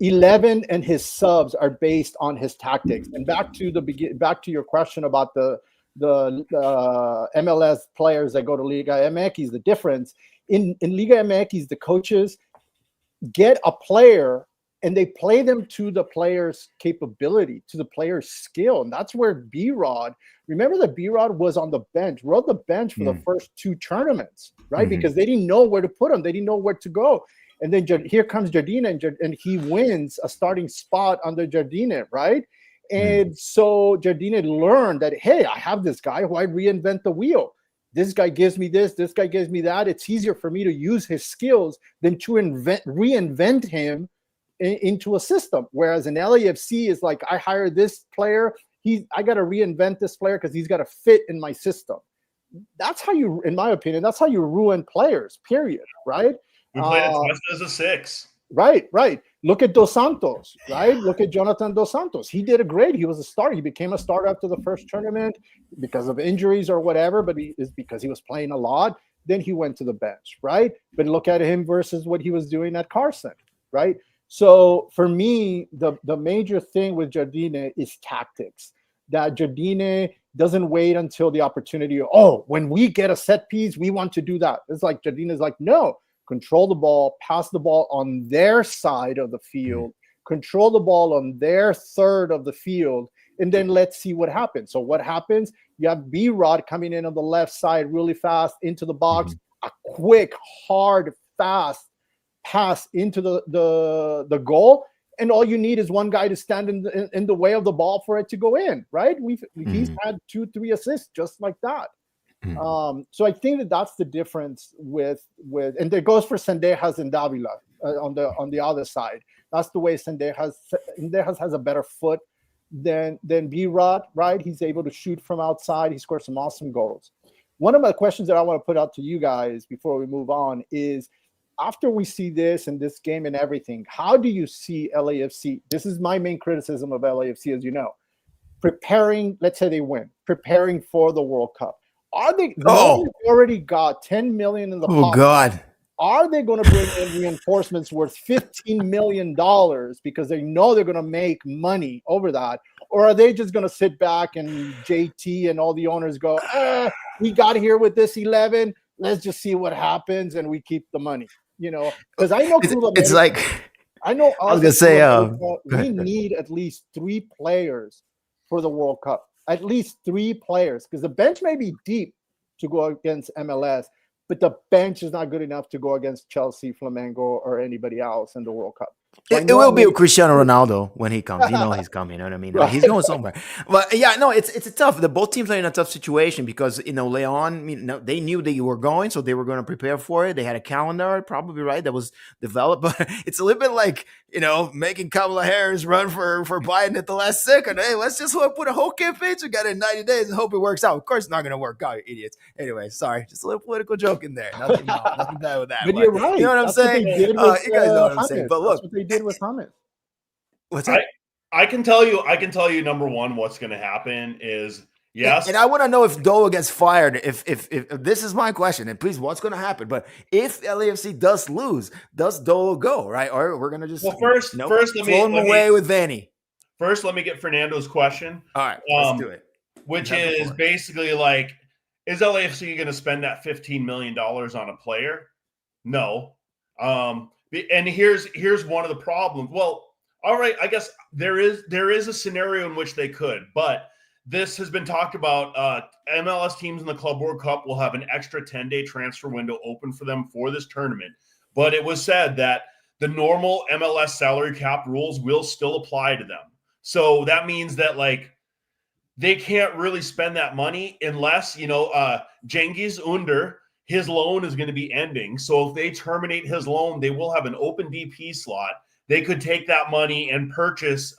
11 and his subs are based on his tactics. And back to your question about the MLS players that go to Liga MX, the difference in Liga MX, the coaches get a player and they play them to the player's capability, to the player's skill. And that's where B-Rod, remember that B-Rod was on the bench, rode the bench for the first 2 tournaments, right? Because they didn't know where to put him. They didn't know where to go. And then here comes Jardine, and he wins a starting spot under Jardine, right? And so Jardine learned that, hey, I have this guy, why reinvent the wheel? This guy gives me this guy gives me that. It's easier for me to use his skills than to reinvent him into a system. Whereas in LAFC is like, I hire this player, I got to reinvent this player because he's got to fit in my system. That's how you, in my opinion, that's how you ruin players, period, right? We played it as a 6. Right. Look at Dos Santos, right? Look at Jonathan Dos Santos. He did a great. He was a starter. He became a starter after the first tournament because of injuries or whatever, but it's because he was playing a lot. Then he went to the bench, right? But look at him versus what he was doing at Carson, right? So for me, the major thing with Jardine is tactics. That Jardine doesn't wait until the opportunity. Oh, when we get a set piece, we want to do that. It's like Jardine is like, no. Control the ball, pass the ball on their side of the field, control the ball on their third of the field, and then let's see what happens. So what happens? You have B-Rod coming in on the left side really fast into the box, a quick, hard, fast pass into the goal, and all you need is one guy to stand in the way of the ball for it to go in, right? He's had 2-3 assists just like that. So I think that's the difference with and it goes for Sendejas and Davila on the other side. That's the way Sendejas has a better foot than B-Rod, right? He's able to shoot from outside. He scores some awesome goals. One of my questions that I want to put out to you guys before we move on is, after we see this and this game and everything, how do you see LAFC? This is my main criticism of LAFC, as you know, preparing. Let's say they win, preparing for the World Cup. Are they already got 10 million in the pocket? Oh God. Are they going to bring in reinforcements worth $15 million because they know they're going to make money over that? Or are they just going to sit back and JT and all the owners go, we got here with this 11, let's just see what happens and we keep the money? Because I know it's like, I know I was going to say, we need at least 3 players for the World Cup. At least 3 players, because the bench may be deep to go against MLS, but the bench is not good enough to go against Chelsea, Flamengo, or anybody else in the World Cup. So it will be Cristiano Ronaldo when he comes. You know he's coming. You know what I mean? Like, he's going somewhere. But yeah, no, it's a tough. Both teams are in a tough situation because Leon, they knew that you were going, so they were going to prepare for it. They had a calendar, probably right, that was developed. But it's a little bit like making Kamala Harris run for Biden at the last second. Hey, let's just put a whole campaign together in 90 days and hope it works out. Of course, it's not going to work out, you idiots. Anyway, sorry, just a little political joke in there. Nothing bad with that. But you're right. You know what I'm saying? You guys know what I'm saying. But look. That's what they did with Hamed. What's that? I can tell you number one, what's going to happen is yes. And I want to know if Dolo gets fired. If this is my question, and please, what's going to happen? But if LAFC does lose, does Dolo go, right? Or we're going to just first throw him away with Vanny. First, let me get Fernando's question. All right, let's do it. Which is basically like, is LAFC going to spend that $15 million on a player? No. And here's one of the problems. Well, all right, I guess there is a scenario in which they could, but this has been talked about. MLS teams in the Club World Cup will have an extra 10-day transfer window open for them for this tournament. But it was said that the normal MLS salary cap rules will still apply to them. So that means that they can't really spend that money unless, Cengiz Under, his loan is going to be ending. So if they terminate his loan, they will have an open DP slot. They could take that money and purchase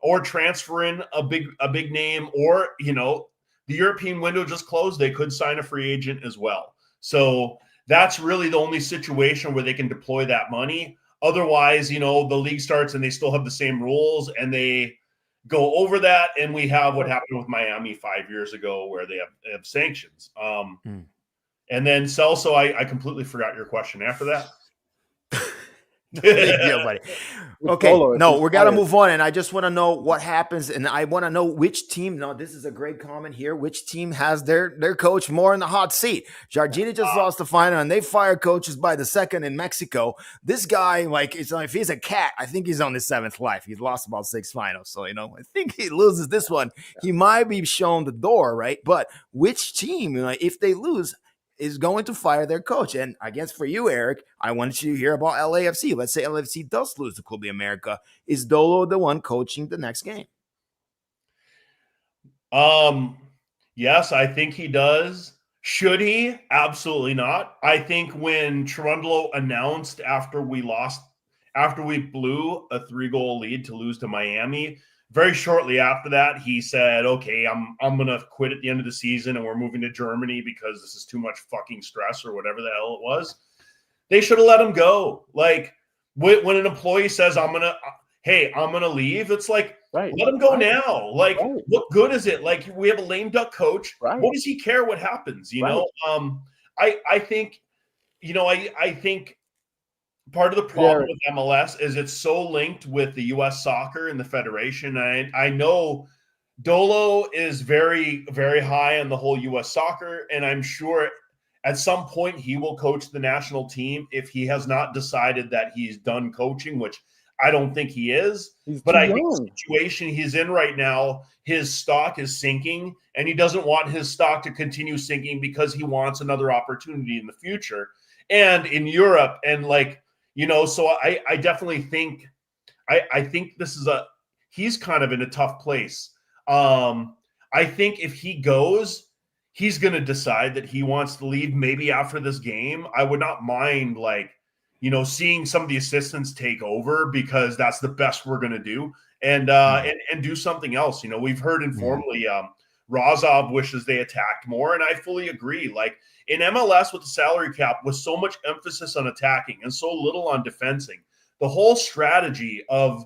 or transfer in a big name, or, you know, the European window just closed. They could sign a free agent as well. So that's really the only situation where they can deploy that money. Otherwise, you know, the league starts and they still have the same rules and they go over that. And we have what happened with Miami 5 years ago where they have sanctions. And then Celso, I completely forgot your question after that. Big deal, buddy. Okay, no, we got to move on. And I just want to know what happens. And I want to know which team. No, this is a great comment here. Which team has their coach more in the hot seat? Jardine just lost the final and they fired coaches by the second in Mexico. This guy, like, it's like if he's a cat, I think he's on his 7th life. He's lost about 6 finals. So, you know, I think he loses this one. He might be shown the door, right? But which team, you know, if they lose, is going to fire their coach? And I guess for you, Eric, I wanted you to hear about LAFC. Let's say LAFC does lose to Club América. Is Dolo the one coaching the next game? Yes, I think he does. Should he? Absolutely not. I think when Cherundolo announced after we blew a 3-goal lead to lose to Miami, very shortly after that, he said, okay, I'm going to quit at the end of the season and we're moving to Germany because this is too much fucking stress or whatever the hell it was. They should have let him go. Like when an employee says, I'm going to leave, it's like, let him go now. Like, what good is it? Like, we have a lame duck coach. What does he care what happens? You know, I think, you know, I think part of the problem with MLS is it's so linked with the U.S. soccer and the federation. I know Dolo is very, very high on the whole U.S. soccer, and I'm sure at some point he will coach the national team if he has not decided that he's done coaching, which I don't think he is. But I think the situation he's in right now, his stock is sinking, and he doesn't want his stock to continue sinking because he wants another opportunity in the future. And in Europe, and like, you know, so I definitely think I think he's kind of in a tough place. I think if he goes, he's going to decide that he wants to leave maybe after this game. I would not mind, like, you know, seeing some of the assistants take over because that's the best we're going to do and do something else. You know, we've heard informally Razov wishes they attacked more, and I fully agree. Like in MLS with the salary cap, with so much emphasis on attacking and so little on defending, the whole strategy of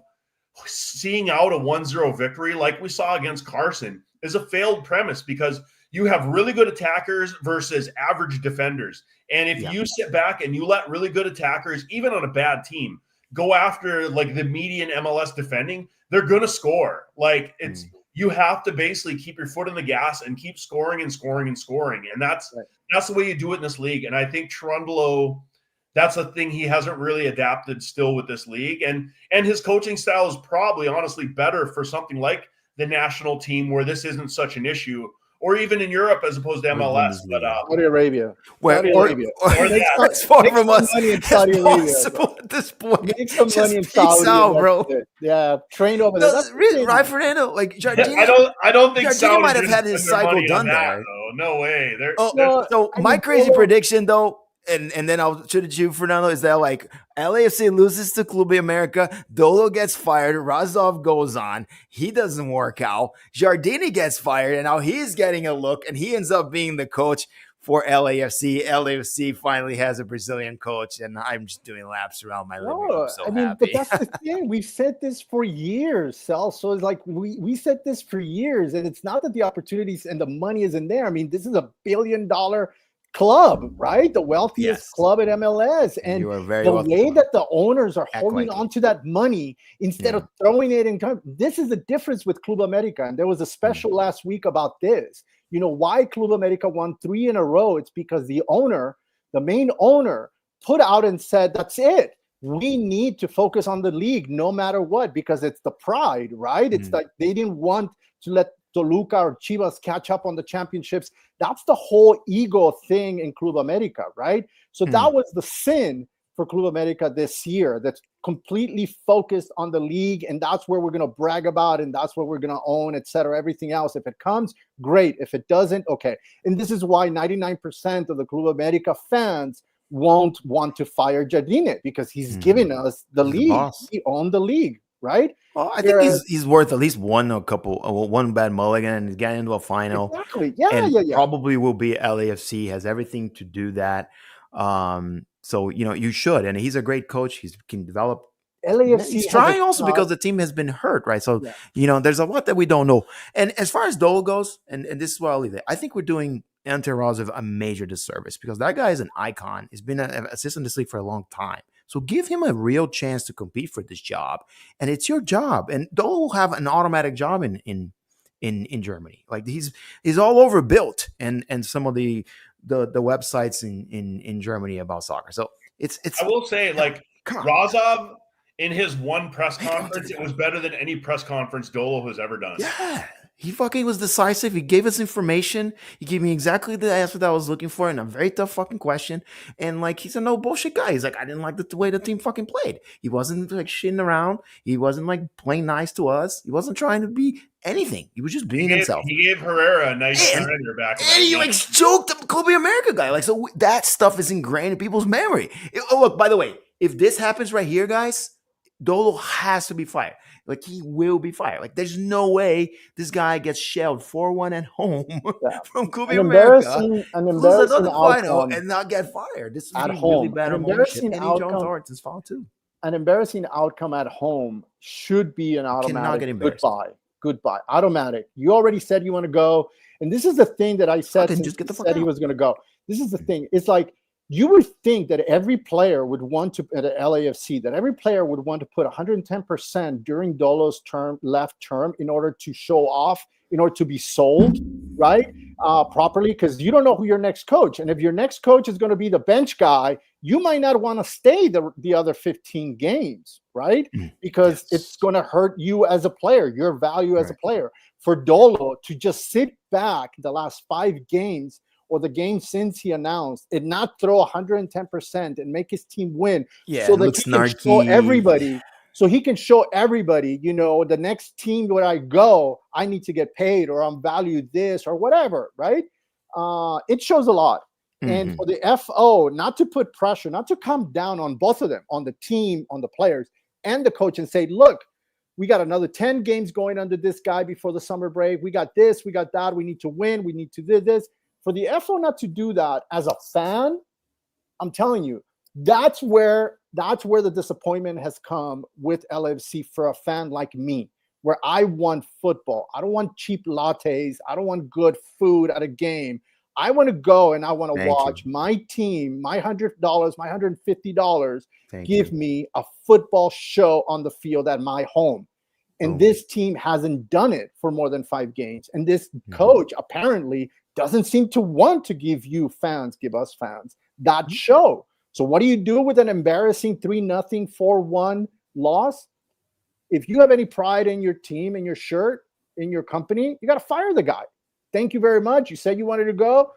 seeing out a 1-0 victory like we saw against Carson is a failed premise because you have really good attackers versus average defenders. And if you sit back and you let really good attackers, even on a bad team, go after like the median MLS defending, they're going to score. Like it's you have to basically keep your foot on the gas and keep scoring and scoring and scoring. And that's the way you do it in this league. And I think Cherundolo, that's a thing he hasn't really adapted still with this league. And his coaching style is probably honestly better for something like the national team where this isn't such an issue, or even in Europe as opposed to MLS. But Saudi Arabia. That's far from us. Money in Saudi Arabia, at this point. Make some money in Saudi, out, bro. Yeah, trained over there. That's really, right, Fernando? Like Jardine, I don't think Jardine might have had his cycle done there. No way. So my crazy prediction, though, and then I'll shoot at you, Fernando, is that like LAFC loses to Club América, Dolo gets fired, Razov goes on, he doesn't work out, Jardine gets fired, and now he's getting a look, and he ends up being the coach for LAFC. LAFC finally has a Brazilian coach, and I'm just doing laps around my living room. So happy. But that's the thing. We've said this for years, Sal. So it's like we said this for years, and it's not that the opportunities and the money isn't there. I mean, this is $1 billion club, right? The wealthiest club at MLS. And the way that the owners are holding on to that money instead of throwing it in. This is the difference with Club América. And there was a special last week about this. You know why Club América won 3 in a row? It's because the main owner, put out and said, that's it. We need to focus on the league no matter what, because it's the pride, right? It's like they didn't want to let Toluca or Chivas catch up on the championships. That's the whole ego thing in Club América, right? So that was the sin for Club América this year. That's completely focused on the league, and that's where we're going to brag about, and that's what we're going to own, etc. Everything else, if it comes, great. If it doesn't, okay. And this is why 99% of the Club América fans won't want to fire Jardine, because he's giving us the league. He owned the league. right? Well, I think he's worth at least one bad mulligan and getting into a final. Exactly. Yeah, and yeah. Probably will be LAFC. Has everything to do that. So you should, and he's a great coach. He can develop. LAFC He's trying also because the team has been hurt, right? So there's a lot that we don't know. And as far as Dolo goes, and this is where I'll leave it. I think we're doing Ante Razov a major disservice because that guy is an icon. He's been an assistant in this league for a long time. So give him a real chance to compete for this job, and it's your job. And Dolo will have an automatic job in Germany. Like he's all over built and some of the websites in Germany about soccer. So it's. I will say, like Razov in his one press conference, it was better than any press conference Dolo has ever done. Yeah. He fucking was decisive. He gave us information. He gave me exactly the answer that I was looking for in a very tough fucking question. And like, he's a no bullshit guy. He's like, I didn't like the way the team fucking played. He wasn't like shitting around. He wasn't like playing nice to us. He wasn't trying to be anything. He was just being himself. He gave Herrera a nice surrender back. And he like choked the Club América guy. Like, so that stuff is ingrained in people's memory. Look, by the way, if this happens right here, guys, Dolo has to be fired. Like, he will be fired. Like, there's no way this guy gets shelled 4-1 at home from Club América. An embarrassing outcome and not get fired. This is at really home. bad. An embarrassing outcome. It's fault too. An embarrassing outcome at home should be an automatic goodbye. Automatic. You already said you want to go, and this is the thing that I said. Just get the fuck out. He was going to go. This is the thing. It's like, you would think that every player would want to, at LAFC, that every player would want to put 110% during Dolo's left term in order to show off, in order to be sold, right, properly, because you don't know who your next coach. And if your next coach is going to be the bench guy, you might not want to stay the other 15 games, right? Because it's going to hurt you as a player, your value as a player. For Dolo to just sit back the last 5 games or the game since he announced and not throw 110% and make his team win, so that he can show everybody. So he can show everybody, the next team where I go, I need to get paid, or I'm valued this or whatever, right? It shows a lot. And for the FO, not to put pressure, not to come down on both of them, on the team, on the players, and the coach, and say, look, we got another 10 games going under this guy before the summer break. We got this, we got that. We need to win. We need to do this. For the FO not to do that as a fan, I'm telling you, that's where the disappointment has come with LFC for a fan like me, where I want football. I don't want cheap lattes. I don't want good food at a game. I want to go and I want to watch my team, my $100, my $150, give me a football show on the field at my home. And this team hasn't done it for more than 5 games. And this coach apparently doesn't seem to want to give us fans, that show. So what do you do with an embarrassing 3-0, 4-1 loss? If you have any pride in your team, in your shirt, in your company, you got to fire the guy. Thank you very much. You said you wanted to go.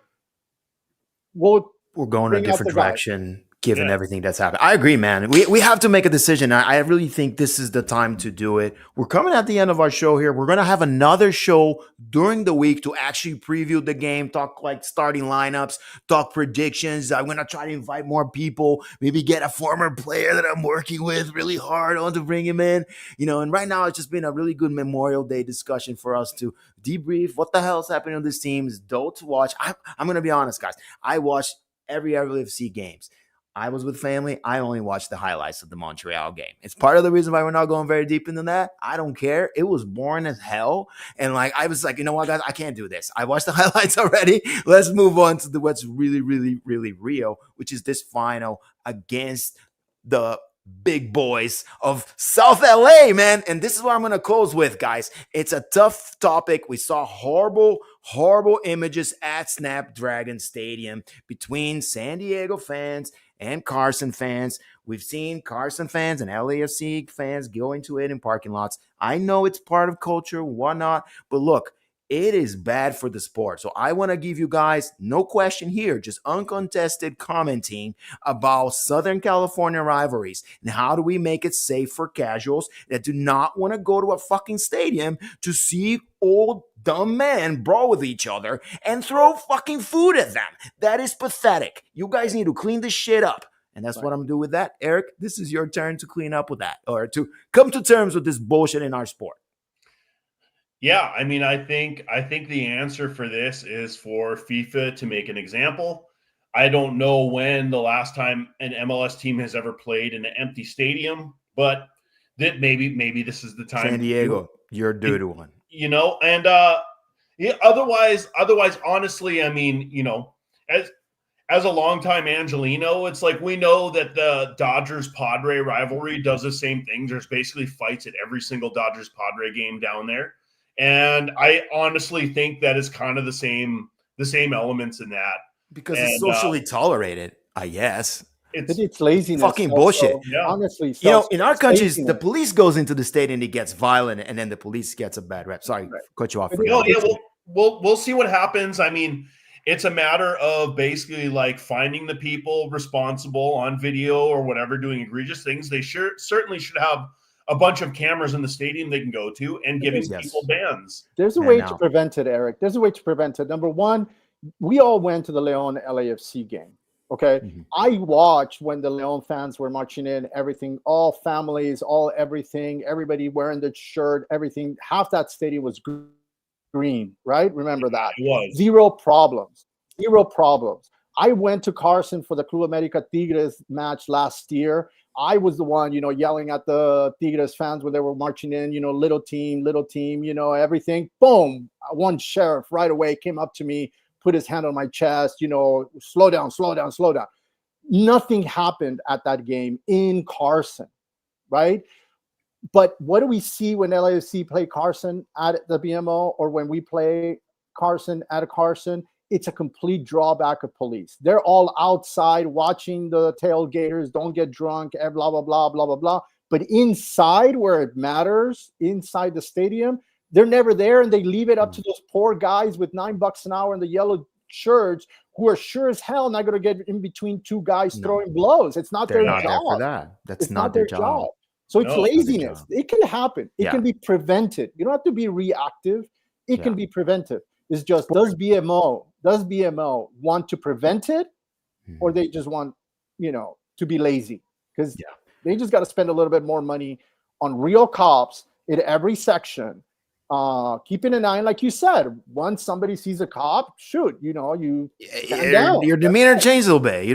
We're going in a different direction, given everything that's happened. I agree, man. We have to make a decision. I really think this is the time to do it. We're coming at the end of our show here. We're going to have another show during the week to actually preview the game, talk like starting lineups, talk predictions. I'm going to try to invite more people, maybe get a former player that I'm working with really hard on to bring him in. And right now it's just been a really good Memorial Day discussion for us to debrief what the hell is happening on this team. It's dope to watch. I'm going to be honest, guys. I watched every LFC games. I was with family. I only watched the highlights of the Montreal game. It's part of the reason why we're not going very deep into that. I don't care. It was boring as hell. And I was like, you know what, guys? I can't do this. I watched the highlights already. Let's move on to what's really, really, really real, which is this final against the big boys of South LA, man. And this is what I'm going to close with, guys. It's a tough topic. We saw horrible images at Snapdragon Stadium between San Diego fans and Carson fans. We've seen Carson fans and LAFC fans go into it in parking lots. I know it's part of culture, whatnot, but look, it is bad for the sport. So I want to give you guys, no question here, just uncontested commenting about Southern California rivalries and how do we make it safe for casuals that do not want to go to a fucking stadium to see old dumb men brawl with each other and throw fucking food at them. That is pathetic. You guys need to clean this shit up. And that's what I'm going to do with that. Eric, this is your turn to clean up with that or to come to terms with this bullshit in our sport. Yeah, I mean, I think the answer for this is for FIFA to make an example. I don't know when the last time an MLS team has ever played in an empty stadium, but that maybe this is the time. San Diego, you're due to one. You know, and yeah, otherwise, honestly, I mean, you know, as a longtime Angelino, it's like we know that the Dodgers-Padre rivalry does the same thing. There's basically fights at every single Dodgers-Padre game down there. And I honestly think that is kind of the same elements in that. Because it's socially tolerated, I guess. It's laziness. Fucking bullshit. Yeah. Honestly, you know, in our countries, the police goes into the state and it gets violent, and then the police gets a bad rep. Sorry, cut you off. We'll see what happens. I mean, it's a matter of basically like finding the people responsible on video or whatever doing egregious things. They certainly should have a bunch of cameras in the stadium they can go to and giving people bans. There's a way to prevent it, Eric. There's a way to prevent it. Number one, we all went to the Leon LAFC game. Okay. Mm-hmm. I watched when the Leon fans were marching in, everything, all families, all everything, everybody wearing the shirt, everything. Half that stadium was green, right? Remember that. It was. Zero problems. I went to Carson for the Club América Tigres match last year. I was the one, you know, yelling at the Tigres fans when they were marching in, you know, little team, you know, everything. Boom. One sheriff right away came up to me, put his hand on my chest, you know, slow down. Nothing happened at that game in Carson, right? But what do we see when LAFC play Carson at the BMO or when we play Carson at a Carson? It's a complete drawback of police. They're all outside watching the tailgaters, don't get drunk, blah, blah, blah, blah, blah, blah. But inside where it matters, inside the stadium, they're never there, and they leave it up to those poor guys with $9 an hour in the yellow shirts who are sure as hell not going to get in between two guys throwing blows. It's not their job. There for that. That's not their job. So it's laziness. It can happen. It can be prevented. You don't have to be reactive. It can be preventive. It's just, does BMO want to prevent it, or they just want, you know, to be lazy? Because they just got to spend a little bit more money on real cops in every section. Keeping an eye on, like you said, once somebody sees a cop, shoot, you know, you stand down. Your demeanor changes a little bit. You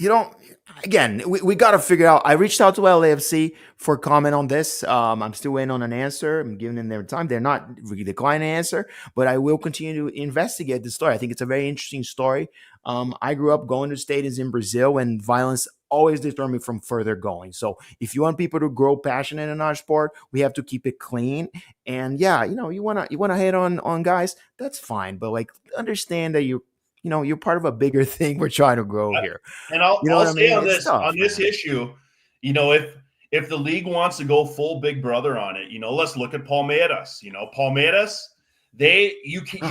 don't. Again, we got to figure out. I reached out to LAFC for comment on this. I'm still waiting on an answer. I'm giving them their time. They're not really declining an answer, but I will continue to investigate the story. I think it's a very interesting story. I grew up going to stadiums in Brazil, and violence always deterred me from further going. So if you want people to grow passionate in our sport, we have to keep it clean. And yeah, you know, you wanna hit on guys, that's fine. But like, understand that you're part of a bigger thing we're trying to grow here. And I'll say on this issue, you know, if the league wants to go full Big Brother on it, you know, let's look at Palmeiras. You know, Palmeiras, they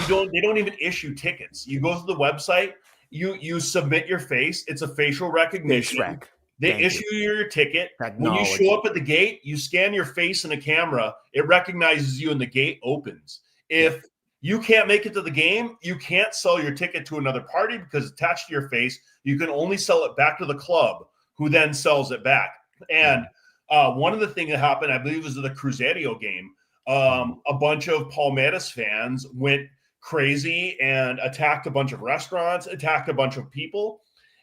don't even issue tickets. You go to the website, you submit your face. It's a facial recognition. They issue you your ticket. When you show up at the gate, you scan your face in a camera. It recognizes you and the gate opens. If you can't make it to the game, you can't sell your ticket to another party because it's attached to your face. You can only sell it back to the club, who then sells it back. And one of the things that happened, I believe, was the Cruzeiro game. A bunch of Palmeiras fans went crazy and attacked a bunch of restaurants, attacked a bunch of people.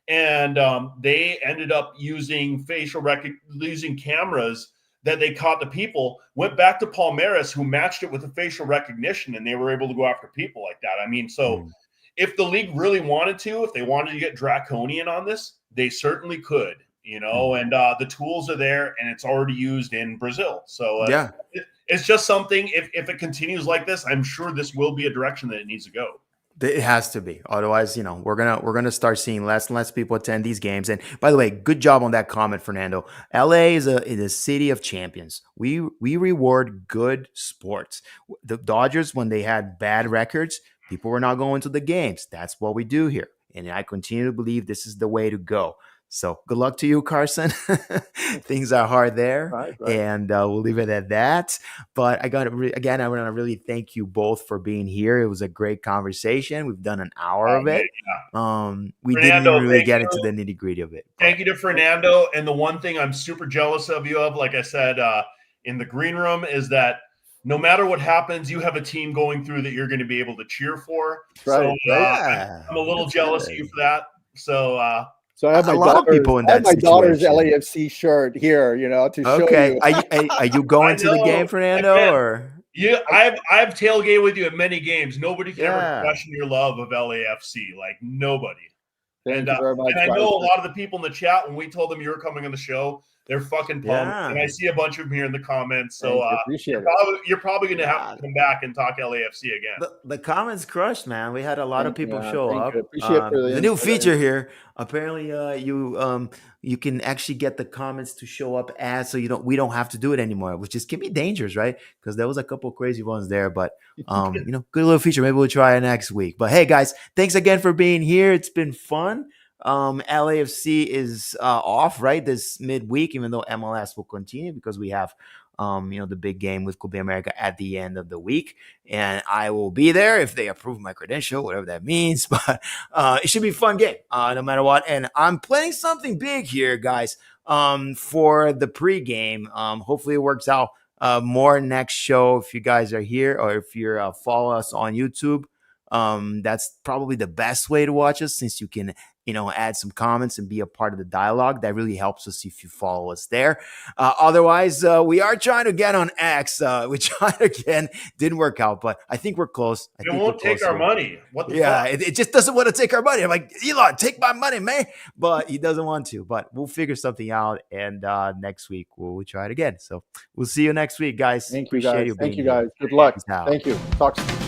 And they ended up using using cameras that they caught the people, went back to Palmeiras, who matched it with a facial recognition, and they were able to go after people like that. I mean, so if the league really wanted to, if they wanted to get draconian on this, they certainly could, you know, and the tools are there, and it's already used in Brazil. So it's just something, if it continues like this, I'm sure this will be a direction that it needs to go. It has to be. Otherwise, you know, we're gonna start seeing less and less people attend these games. And by the way, good job on that comment, Fernando. LA is a city of champions. We reward good sports. The Dodgers, when they had bad records, people were not going to the games. That's what we do here. And I continue to believe this is the way to go. So good luck to you, Carson. Things are hard there, Right. and we'll leave it at that. But I again, I want to really thank you both for being here. It was a great conversation. We've done an hour of it. We didn't Fernando, even really get into the nitty gritty of it. Thank you to Fernando. And the one thing I'm super jealous of you of, like I said, in the green room, is that no matter what happens, you have a team going through that you're going to be able to cheer for. Right. So I'm a little jealous of you for that. So I have a lot of people in that situation. daughter's LAFC shirt here, to show you. Are you going to the game, Fernando? Again, or yeah, I've tailgated with you at many games. Nobody can ever question your love of LAFC. Like nobody. Thank you very much. And I know a lot of the people in the chat, when we told them you were coming on the show, they're fucking pumped. Yeah. And I see a bunch of them here in the comments. So you're probably going to have to come back and talk LAFC again. The comments crushed, man. We had a lot of people show up. Appreciate the new feature here. Apparently, you can actually get the comments to show up as, so we don't have to do it anymore, which can be dangerous, right? Because there was a couple of crazy ones there, but good little feature. Maybe we'll try it next week. But hey, guys, thanks again for being here. It's been fun. LAFC is off right this midweek, even though MLS will continue because we have the big game with Club América at the end of the week, and I will be there if they approve my credential, whatever that means. But it should be a fun game no matter what. And I'm planning something big here, guys, for the pregame. Hopefully it works out more next show if you guys are here, or if you're follow us on YouTube. That's probably the best way to watch us, since you can add some comments and be a part of the dialogue. That really helps us if you follow us there. Otherwise, we are trying to get on X, which again didn't work out, but I think we're close. It won't take our money. What the fuck? It just doesn't want to take our money. I'm like, Elon, take my money, man. But he doesn't want to. But we'll figure something out, and next week we'll try it again. So we'll see you next week, guys. Thank you, guys. Good luck. Thank you. Talk soon.